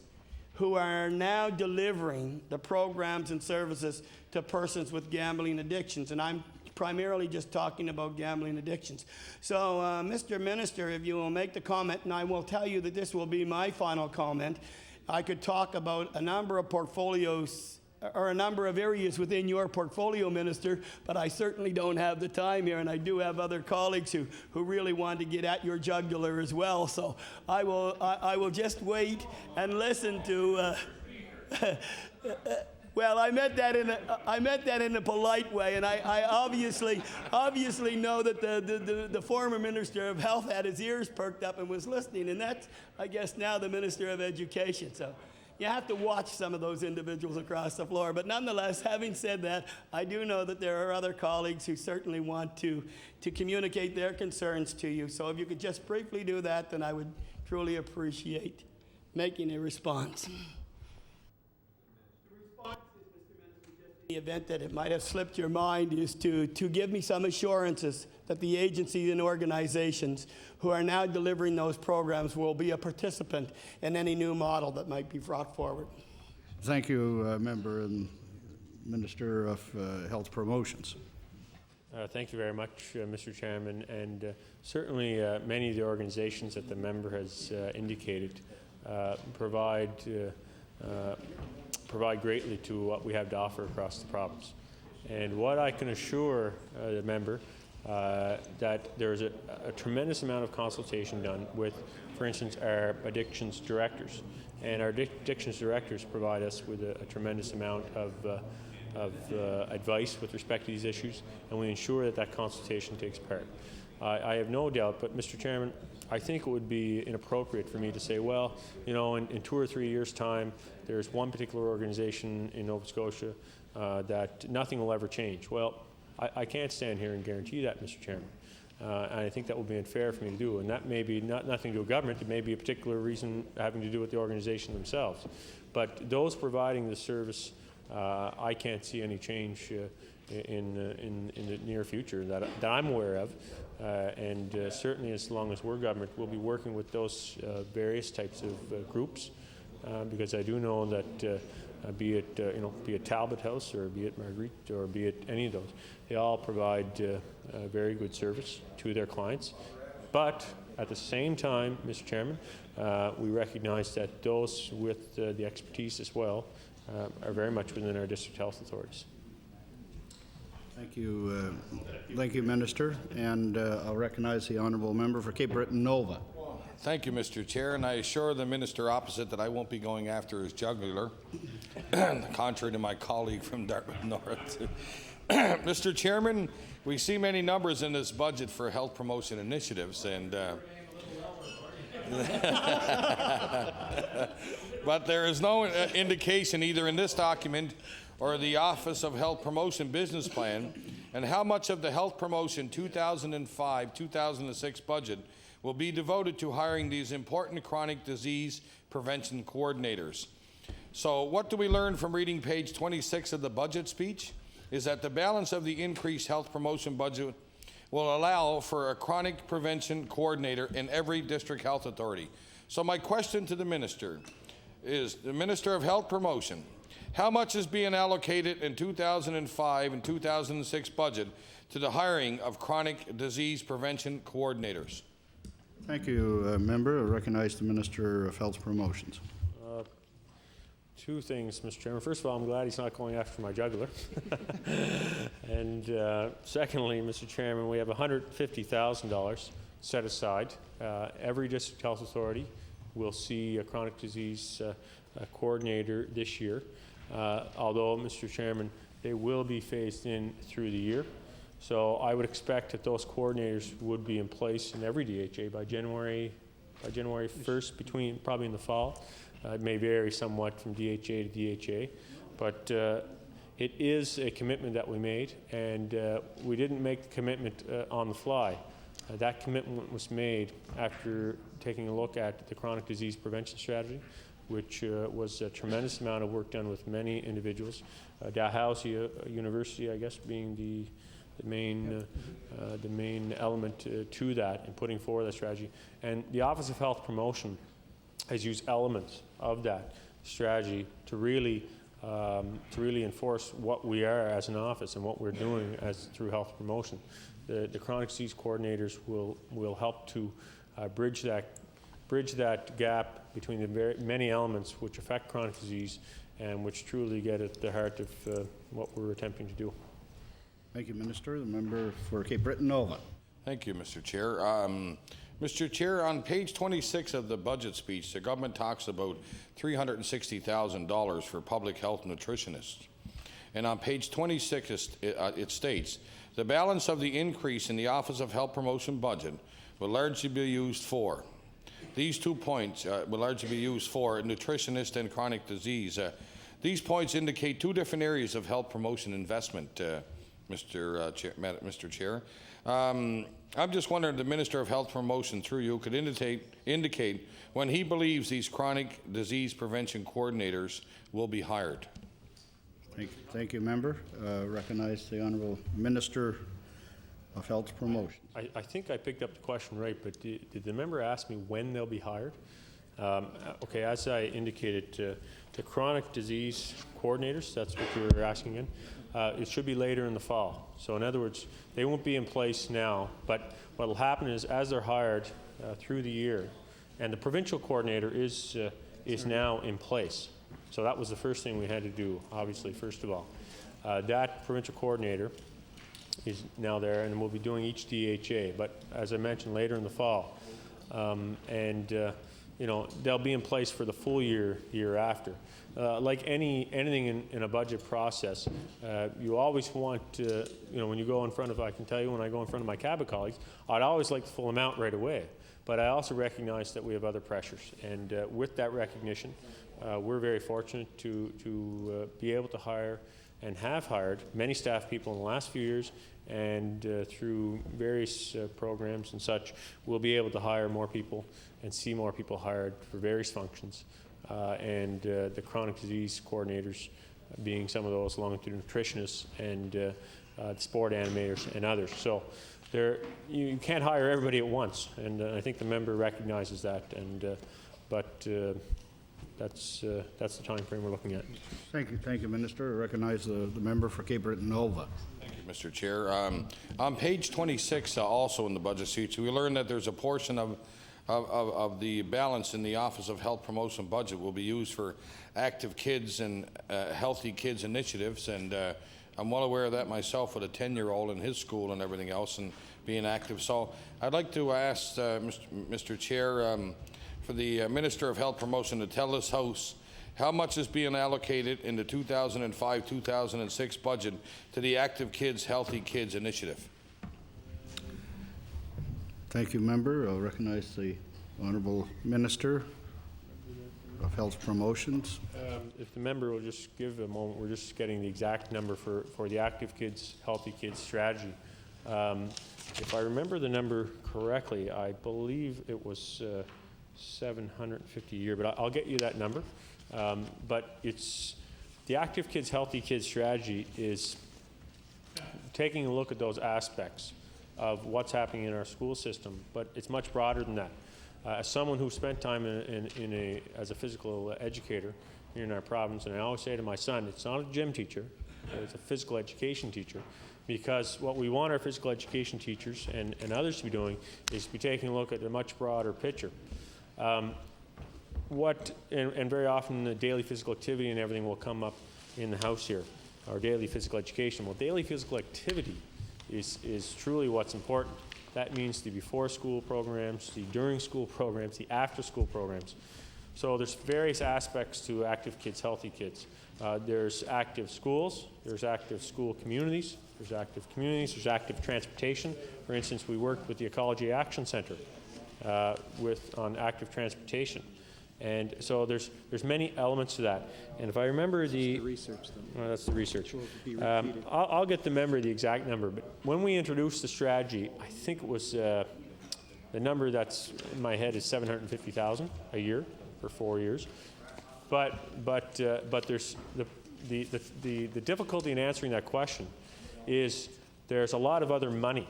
who are now delivering the programs and services to persons with gambling addictions. And I'm primarily just talking about gambling addictions. So, Mr. Minister, if you will make the comment, and I will tell you that this will be my final comment, I could talk about a number of portfolios or a number of areas within your portfolio, Minister, but I certainly don't have the time here, and I do have other colleagues who really want to get at your jugular as well. So I will just wait and listen to. Well, I meant that in a polite way, and I obviously know that the former Minister of Health had his ears perked up and was listening, and that's, I guess, now the Minister of Education. So you have to watch some of those individuals across the floor. But nonetheless, having said that, I do know that there are other colleagues who certainly want to communicate their concerns to you. So if you could just briefly do that, then I would truly appreciate making a response. The event that it might have slipped your mind is to give me some assurances that the agencies and organizations who are now delivering those programs will be a participant in any new model that might be brought forward. Thank you, Member and Minister of Health Promotions. Thank you very much, Mr. Chairman, and certainly many of the organizations that the member has indicated provide greatly to what we have to offer across the province. And what I can assure the member that there's a tremendous amount of consultation done with, for instance, our addictions directors. And our addictions directors provide us with a tremendous amount of advice with respect to these issues, and we ensure that consultation takes part. I have no doubt, but Mr. Chairman, I think it would be inappropriate for me to say, well, you know, in 2 or 3 years' time, there's one particular organization in Nova Scotia that nothing will ever change. Well, I can't stand here and guarantee that, Mr. Chairman. And I think that would be unfair for me to do. And that may be nothing to do with government. It may be a particular reason having to do with the organization themselves. But those providing the service, I can't see any change in the near future that I'm aware of. And certainly as long as we're government, we'll be working with those various types of groups, because I do know that be it Talbot House or be it Marguerite or be it any of those, they all provide very good service to their clients. But at the same time, Mr. Chairman, we recognize that those with the expertise as well are very much within our district health authorities. Thank you, Minister. And I'll recognize the honourable member for Cape Breton Nova. Thank you, Mr. Chair, and I assure the minister opposite that I won't be going after his jugular, contrary to my colleague from Dartmouth North. Mr. Chairman, we see many numbers in this budget for health promotion initiatives, and but there is no indication either in this document or the Office of Health Promotion Business Plan and how much of the Health Promotion 2005-2006 budget will be devoted to hiring these important chronic disease prevention coordinators. So what do we learn from reading page 26 of the budget speech? Is that the balance of the increased health promotion budget will allow for a chronic prevention coordinator in every district health authority. So my question to the minister is, the Minister of Health Promotion, how much is being allocated in 2005 and 2006 budget to the hiring of chronic disease prevention coordinators? Thank you, Member. I recognize the Minister of Health Promotions. Two things, Mr. Chairman. First of all, I'm glad he's not going after my jugular. And secondly, Mr. Chairman, we have $150,000 set aside. Every district health authority will see a chronic disease coordinator this year, although, Mr. Chairman, they will be phased in through the year. So I would expect that those coordinators would be in place in every DHA by January 1st, probably in the fall. It may vary somewhat from DHA to DHA, but it is a commitment that we made, and we didn't make the commitment on the fly. That commitment was made after taking a look at the chronic disease prevention strategy, which was a tremendous amount of work done with many individuals. Dalhousie University, I guess, being the main element to that in putting forward that strategy. And the Office of Health Promotion has used elements of that strategy to really enforce what we are as an office and what we're doing through health promotion. The chronic disease coordinators will help to bridge that gap between the many elements which affect chronic disease and which truly get at the heart of what we're attempting to do. Thank you, Minister. The member for Cape Breton Nova. Thank you, Mr. Chair. Mr. Chair, on page 26 of the budget speech, the government talks about $360,000 for public health nutritionists. And on page 26, it states, the balance of the increase in the Office of Health Promotion budget will largely be used for. These 2 points will largely be used for nutritionist and chronic disease. These points indicate 2 different areas of health promotion investment, Mr. Chair. I'm just wondering if the Minister of Health Promotion, through you, could indicate when he believes these chronic disease prevention coordinators will be hired. Thank you, member. Recognize the Honourable Minister of Health Promotion. I think I picked up the question right, but did the member ask me when they'll be hired? Okay, as I indicated, to chronic disease coordinators, that's what you were asking in, it should be later in the fall. So in other words, they won't be in place now, but what will happen is as they're hired through the year, and the provincial coordinator is now in place. So that was the first thing we had to do, obviously, first of all. That provincial coordinator is now there, and we'll be doing each DHA, but as I mentioned, later in the fall. You know, they'll be in place for the full year after. Like anything in a budget process, you always want to, you know, when you go in front of, I can tell you when I go in front of my cabinet colleagues, I'd always like the full amount right away. But I also recognize that we have other pressures. And with that recognition, we're very fortunate to be able to hire and have hired many staff people in the last few years, and through various programs and such, we'll be able to hire more people and see more people hired for various functions. The chronic disease coordinators being some of those, along with the nutritionists and the sport animators and others. So you can't hire everybody at once, and I think the member recognizes that. But that's the time frame we're looking at. Thank you, Minister. I recognize the member for Cape Breton Nova. Thank you, Mr. Chair. On page 26, also in the budget sheet, we learned that there's a portion of the balance in the Office of Health Promotion budget will be used for active kids and healthy kids initiatives, and I'm well aware of that myself with a 10-year-old in his school and everything else and being active. So I'd like to ask Mr. Chair for the Minister of Health Promotion to tell this House how much is being allocated in the 2005-2006 budget to the Active Kids, Healthy Kids initiative. Thank you, member. I'll recognize the Honourable Minister of Health Promotions. If the member will just give a moment, we're just getting the exact number for the Active Kids, Healthy Kids strategy. If I remember the number correctly, I believe it was 750 a year, but I'll get you that number. But it's the Active Kids, Healthy Kids strategy is taking a look at those aspects of what's happening in our school system, but it's much broader than that. As someone who spent time as a physical educator here in our province, and I always say to my son, it's not a gym teacher, it's a physical education teacher, because what we want our physical education teachers and others to be doing is to be taking a look at a much broader picture. And very often the daily physical activity and everything will come up in the House here, our daily physical education. Well, daily physical activity is truly what's important. That means the before-school programs, the during-school programs, the after-school programs. So there's various aspects to Active Kids, Healthy Kids. There's active schools, there's active school communities, there's active transportation. For instance, we worked with the Ecology Action Centre on active transportation. And so there's many elements to that. And if I remember the research, then. that's the research. Will be repeated. I'll get the member the exact number, but when we introduced the strategy, I think it was the number that's in my head is $750,000 a year for 4 years. But there's the difficulty in answering that question is there's a lot of other money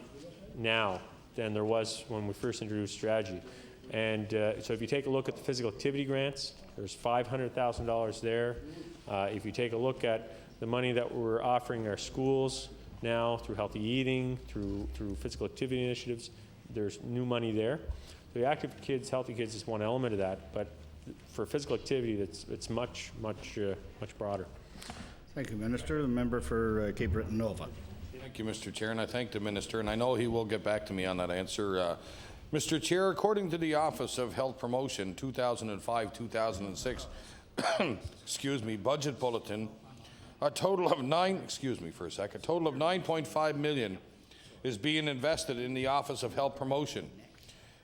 now than there was when we first introduced strategy. And so if you take a look at the physical activity grants, there's $500,000 there. If you take a look at the money that we're offering our schools now through healthy eating, through physical activity initiatives, there's new money there. The Active Kids, Healthy Kids is one element of that, but for physical activity, it's much broader. Thank you, Minister. The member for Cape Breton Nova. Thank you, Mr. Chair, and I thank the minister, and I know he will get back to me on that answer. Mr. Chair, according to the Office of Health Promotion 2005-2006 excuse me, budget bulletin, a total of $9.5 million is being invested in the Office of Health Promotion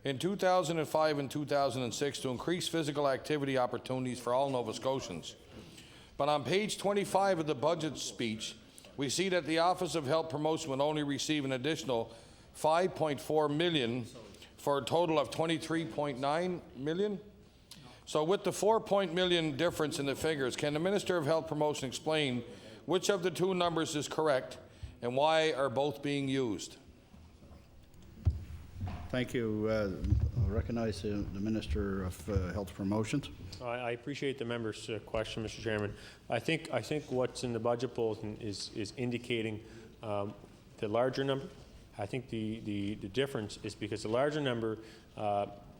in 2005 and 2006 to increase physical activity opportunities for all Nova Scotians. But on page 25 of the budget speech, we see that the Office of Health Promotion will only receive an additional $5.4 million for a total of $23.9 million. So with the $4 million difference in the figures, can the Minister of Health Promotion explain which of the two numbers is correct and why are both being used? Thank you. I'll recognize the Minister of Health Promotions. I appreciate the member's question, Mr. Chairman. I think what's in the budget bulletin is indicating the larger number. I think the difference is because the larger number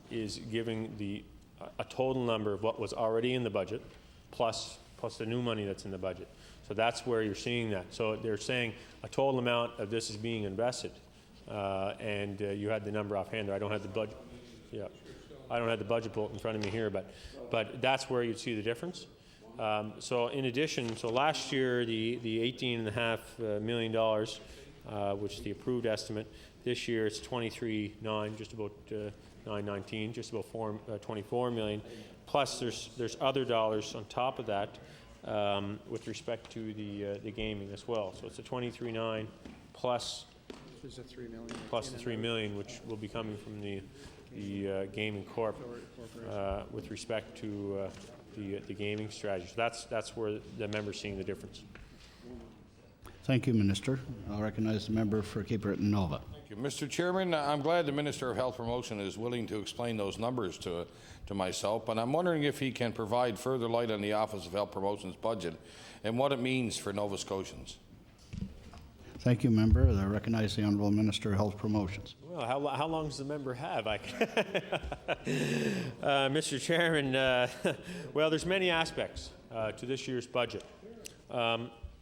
is giving a total number of what was already in the budget, plus the new money that's in the budget. So that's where you're seeing that. So they're saying a total amount of this is being invested, and you had the number offhand there. I don't have the budget. Yeah, I don't have the budget bulletin in front of me here, but that's where you'd see the difference. So in addition, so last year the $18.5 million, which is the approved estimate. This year it's 23.9, just about 919, just about 24 million. Plus there's other dollars on top of that with respect to the gaming as well. So it's a 23.9 plus There's a $3 million. Plus the $3 million, which will be coming from the gaming corp with respect to the gaming strategy. So that's where the member's seeing the difference. Thank you, Minister. I'll recognize the member for Cape Breton Nova. Thank you. Mr. Chairman, I'm glad the Minister of Health Promotion is willing to explain those numbers to myself, but I'm wondering if he can provide further light on the Office of Health Promotion's budget and what it means for Nova Scotians. Thank you, member. I recognize the Honourable Minister of Health Promotions. Well, how long does the member have? Mr. Chairman, well, there's many aspects to this year's budget.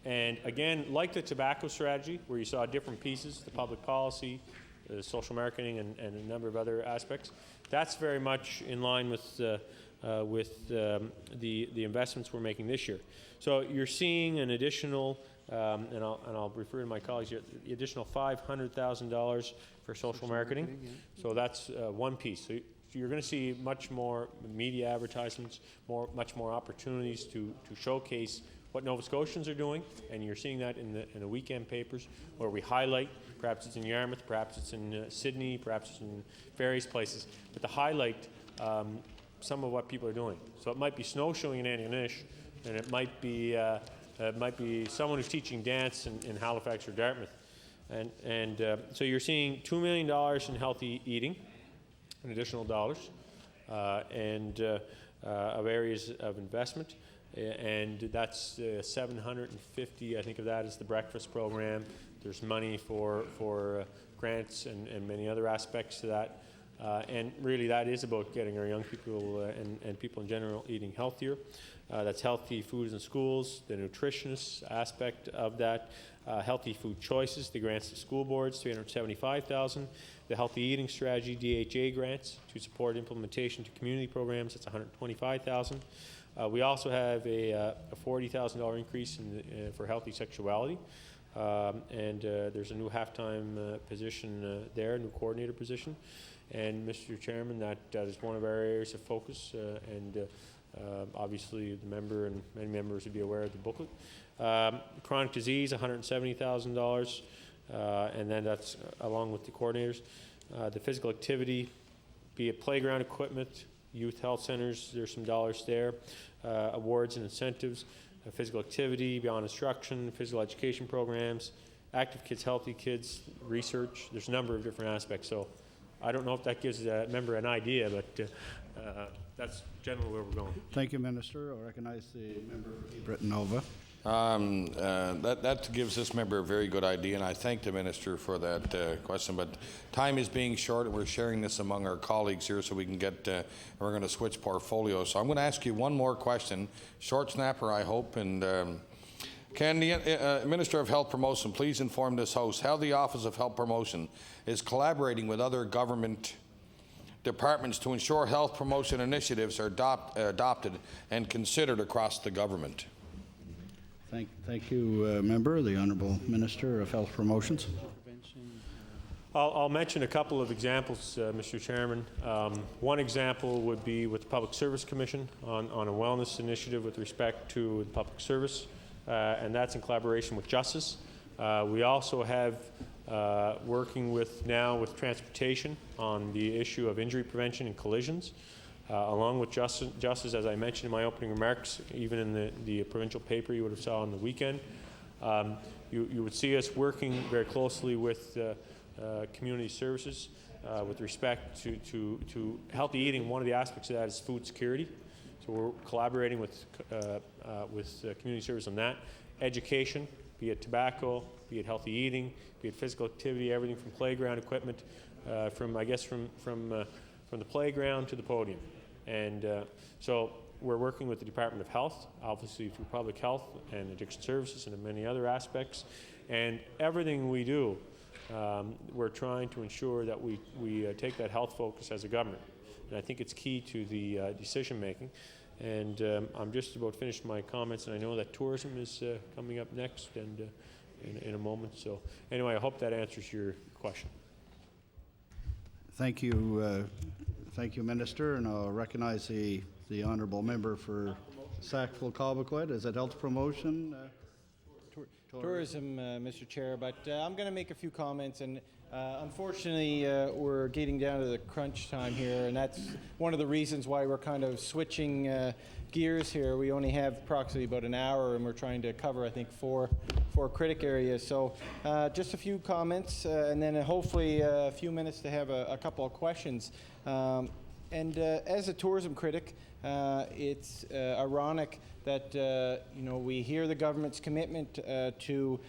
And again, like the tobacco strategy, where you saw different pieces, the public policy, the social marketing, and a number of other aspects, that's very much in line with the investments we're making this year. So you're seeing an additional, and I'll refer to my colleagues here, the additional $500,000 for social marketing. So that's one piece. So you're going to see much more media advertisements, much more opportunities to showcase what Nova Scotians are doing, and you're seeing that in the weekend papers where we highlight, perhaps it's in Yarmouth, perhaps it's in Sydney, perhaps it's in various places, but to highlight some of what people are doing. So it might be snowshoeing in Antigonish, and it might be someone who's teaching dance in Halifax or Dartmouth. And so you're seeing $2 million in healthy eating, an additional dollars, and of areas of investment. And that's 750, I think of that as the breakfast program. There's money for grants and many other aspects to that. And really that is about getting our young people and people in general eating healthier. That's healthy foods in schools, the nutritionist aspect of that, healthy food choices, the grants to school boards, $375,000. the Healthy Eating Strategy DHA grants to support implementation to community programs. That's $125,000. We also have a $40,000 increase for healthy sexuality. There's a new half-time position there, new coordinator position. And Mr. Chairman, that is one of our areas of focus, obviously the member and many members would be aware of the booklet. Chronic disease, $170,000, and then that's along with the coordinators. The physical activity, be it playground equipment, youth health centers, there's some dollars there. Awards and incentives, physical activity, beyond instruction, physical education programs, active kids, healthy kids, research. There's a number of different aspects. So I don't know if that gives a member an idea, but that's generally where we're going. Thank you, Minister. I'll recognize the member for Cape Breton Nova. That gives this member a very good idea, and I thank the Minister for that question. But time is being short, and we're sharing this among our colleagues here so we can get, we're going to switch portfolios. So I'm going to ask you one more question, short snapper, I hope. And can the Minister of Health Promotion please inform this House how the Office of Health Promotion is collaborating with other government departments to ensure health promotion initiatives are adopted and considered across the government? Thank you, Member. The Honourable Minister of Health Promotions. I'll mention a couple of examples, Mr. Chairman. One example would be with the Public Service Commission on a wellness initiative with respect to the public service, and that's in collaboration with Justice. We also have working with transportation on the issue of injury prevention and collisions. Along with Justice, as I mentioned in my opening remarks, even in the provincial paper you would have saw on the weekend, you would see us working very closely with community services with respect to healthy eating. One of the aspects of that is food security. So we're collaborating with community service on that. Education, be it tobacco, be it healthy eating, be it physical activity, everything from playground equipment, from the playground to the podium. And so we're working with the Department of Health, obviously through Public Health and Addiction Services and many other aspects. And everything we do, we're trying to ensure that we take that health focus as a government. And I think it's key to the decision making. And I'm just about finished my comments, and I know that tourism is coming up next and in a moment. So anyway, I hope that answers your question. Thank you, Minister, and I'll recognize the honourable member for Sackville-Cobequid. Is it health promotion? Tourism, Mr. Chair, but I'm going to make a few comments, and unfortunately we're getting down to the crunch time here, and that's one of the reasons why we're kind of switching gears here. We only have approximately about an hour, and we're trying to cover, I think, four critic areas. So just a few comments, and then hopefully a few minutes to have a couple of questions. As a tourism critic, it's ironic that we hear the government's commitment to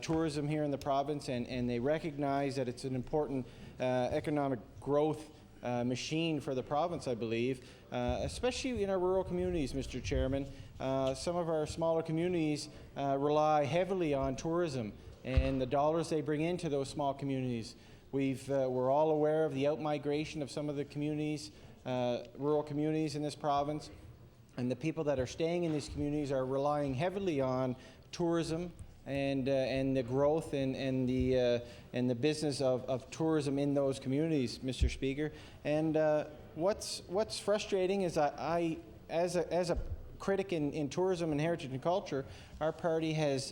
tourism here in the province, and they recognize that it's an important economic growth machine for the province, I believe, especially in our rural communities, Mr. Chairman. Some of our smaller communities rely heavily on tourism and the dollars they bring into those small communities. We're all aware of the outmigration of some of the communities, rural communities in this province, and the people that are staying in these communities are relying heavily on tourism and the growth and the business of tourism in those communities, Mr. Speaker. And what's frustrating is I as a critic in tourism and heritage and culture, our party has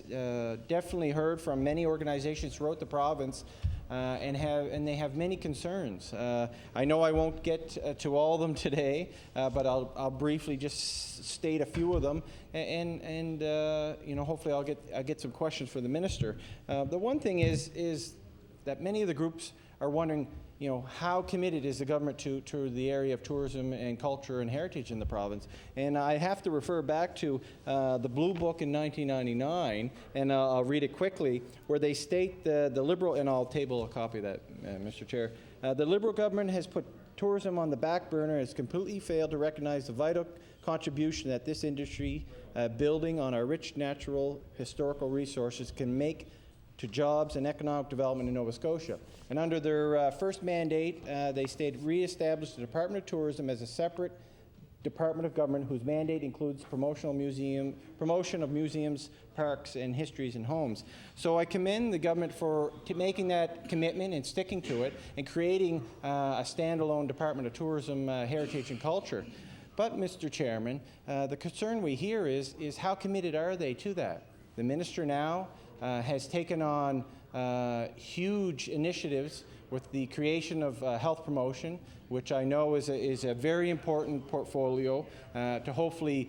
definitely heard from many organizations throughout the province, and they have many concerns. I know I won't get to all of them today, but I'll briefly just state a few of them, and hopefully I'll get some questions for the minister. The one thing is that many of the groups are wondering, how committed is the government to the area of tourism and culture and heritage in the province? And I have to refer back to the Blue Book in 1999, and I'll read it quickly, where they state the Liberal, and I'll table a copy of that, Mr. Chair. The Liberal government has put tourism on the back burner and has completely failed to recognize the vital contribution that this industry, building on our rich natural historical resources, can make to jobs and economic development in Nova Scotia. And under their first mandate, they stated re-establish the Department of Tourism as a separate department of government whose mandate includes promotion of museums, parks, and histories and homes. So I commend the government for making that commitment and sticking to it and creating a standalone Department of Tourism, Heritage and Culture. But, Mr. Chairman, the concern we hear is how committed are they to that? The minister now has taken on huge initiatives with the creation of health promotion, which I know is a very important portfolio to hopefully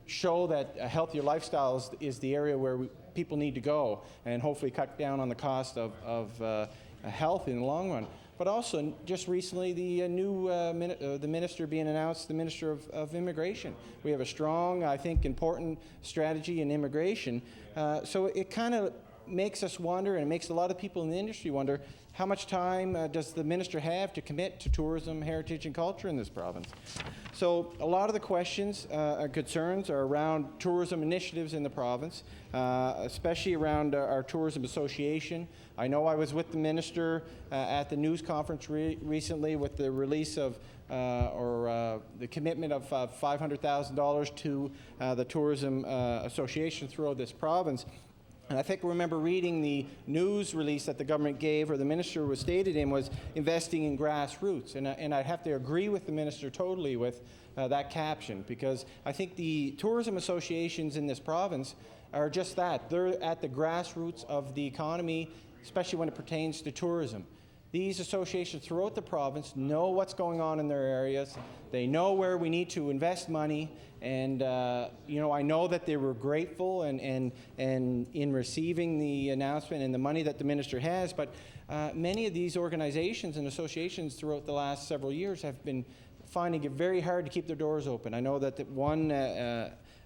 show that a healthier lifestyle is the area where people need to go and hopefully cut down on the cost of health in the long run. But also, just recently, the new the minister being announced, the Minister of Immigration. We have a strong, I think, important strategy in immigration. So it kind of makes us wonder, and it makes a lot of people in the industry wonder, how much time does the minister have to commit to tourism, heritage, and culture in this province? So a lot of the questions and concerns are around tourism initiatives in the province, especially around our tourism association. I know I was with the minister at the news conference recently with the release of the commitment of $500,000 to the tourism association throughout this province. And I think I remember reading the news release that the government gave, or the minister was stated in, was investing in grassroots. And I'd have to agree with the minister totally with that caption, because I think the tourism associations in this province are just that. They're at the grassroots of the economy, especially when it pertains to tourism. These associations throughout the province know what's going on in their areas. They know where we need to invest money. And, I know that they were grateful and in receiving the announcement and the money that the minister has. But many of these organizations and associations throughout the last several years have been finding it very hard to keep their doors open. I know that one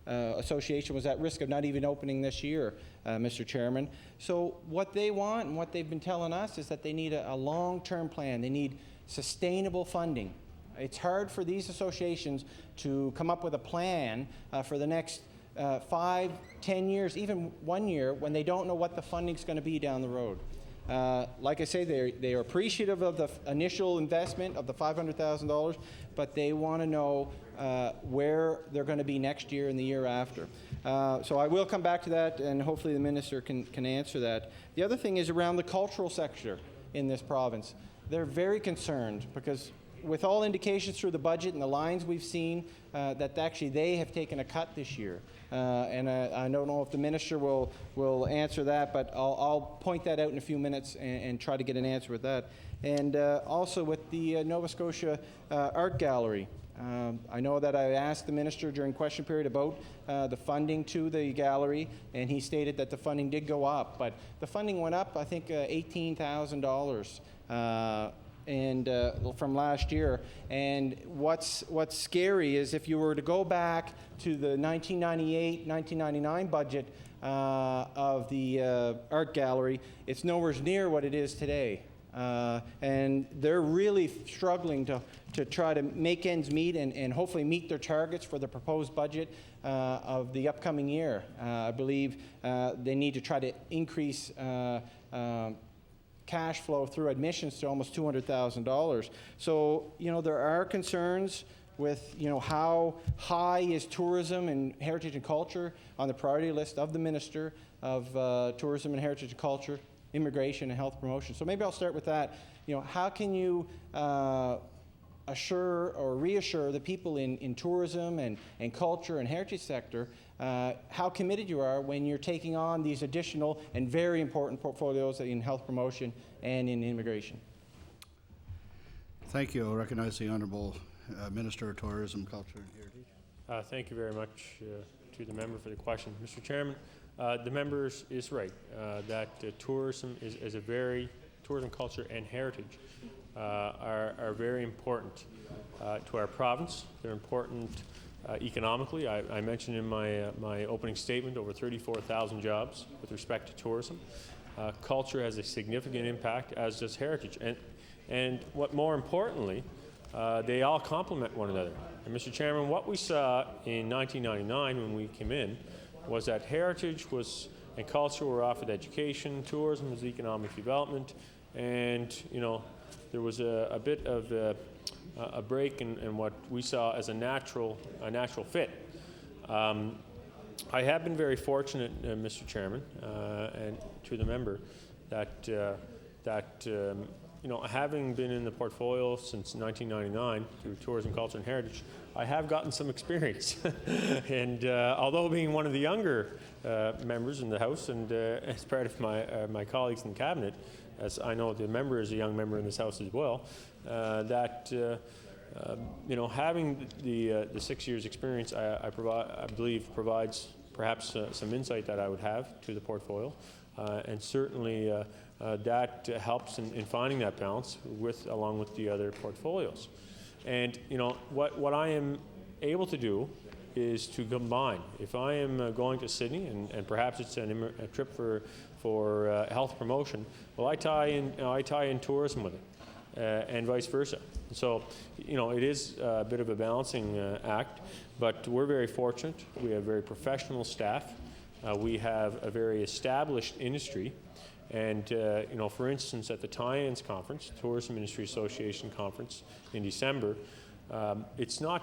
association was at risk of not even opening this year, Mr. Chairman. So what they want and what they've been telling us is that they need a long-term plan. They need sustainable funding. It's hard for these associations to come up with a plan for the next 5, 10 years, even 1 year, when they don't know what the funding's going to be down the road. Like I say, they are appreciative of the initial investment of the $500,000, but they want to know where they're going to be next year and the year after. So I will come back to that, and hopefully the minister can answer that. The other thing is around the cultural sector in this province. They're very concerned because with all indications through the budget and the lines we've seen, that actually they have taken a cut this year. And I don't know if the minister will answer that, but I'll point that out in a few minutes and try to get an answer with that. And also with the Nova Scotia Art Gallery. I know that I asked the minister during question period about the funding to the gallery, and he stated that the funding did go up. But the funding went up, I think, $18,000. From last year. And what's scary is if you were to go back to the 1998-1999 budget of the art gallery, it's nowhere near what it is today. And they're really struggling to try to make ends meet and hopefully meet their targets for the proposed budget of the upcoming year. I believe they need to try to increase cash flow through admissions to almost $200,000. So, there are concerns with, how high is tourism and heritage and culture on the priority list of the Minister of Tourism and Heritage and Culture, Immigration and Health Promotion. So maybe I'll start with that. How can you assure or reassure the people in tourism and culture and heritage sector how committed you are when you're taking on these additional and very important portfolios in health promotion and in immigration? Thank you. I recognize the Honourable Minister of Tourism, Culture and Heritage. Thank you very much to the member for the question. Mr. Chairman, the member is right that tourism tourism, culture and heritage are very important to our province. They're important economically. I mentioned in my opening statement over 34,000 jobs with respect to tourism. Culture has a significant impact, as does heritage. And what more importantly, they all complement one another. And Mr. Chairman, what we saw in 1999 when we came in was that heritage was and culture were offered education, tourism was economic development, and there was a bit of a break in what we saw as a natural fit. I have been very fortunate, Mr. Chairman, and to the member, that having been in the portfolio since 1999 through tourism, culture, and heritage, I have gotten some experience. And although being one of the younger members in the House and as part of my colleagues in the cabinet, as I know the member is a young member in this House as well, having the 6 years experience, I believe provides perhaps some insight that I would have to the portfolio, and certainly that helps in finding that balance along with the other portfolios. And what I am able to do is to combine. If I am going to Sydney and perhaps it's a trip for health promotion, well, I tie in tourism with it, and vice versa. So, it is a bit of a balancing act, but we're very fortunate. We have very professional staff. We have a very established industry. And, for instance, at the Tie-Ins Conference, Tourism Industry Association Conference in December, it's not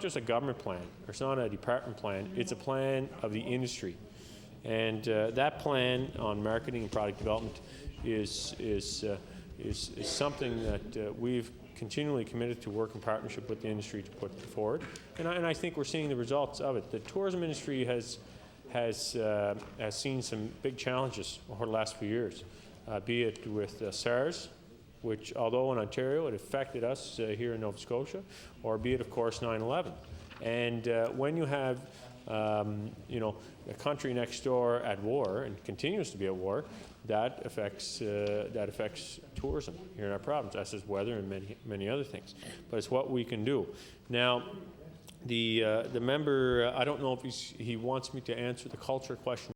just a government plan, or it's not a department plan, it's a plan of the industry. And that plan on marketing and product development is something that we've continually committed to work in partnership with the industry to put forward. And I think we're seeing the results of it. The tourism industry has seen some big challenges over the last few years, be it with SARS, which although in Ontario it affected us here in Nova Scotia, or be it of course 9/11. And when you have a country next door at war and continues to be at war, that affects tourism here in our province, as is weather and many other things. But it's what we can do. Now, the member, I don't know if he wants me to answer the culture question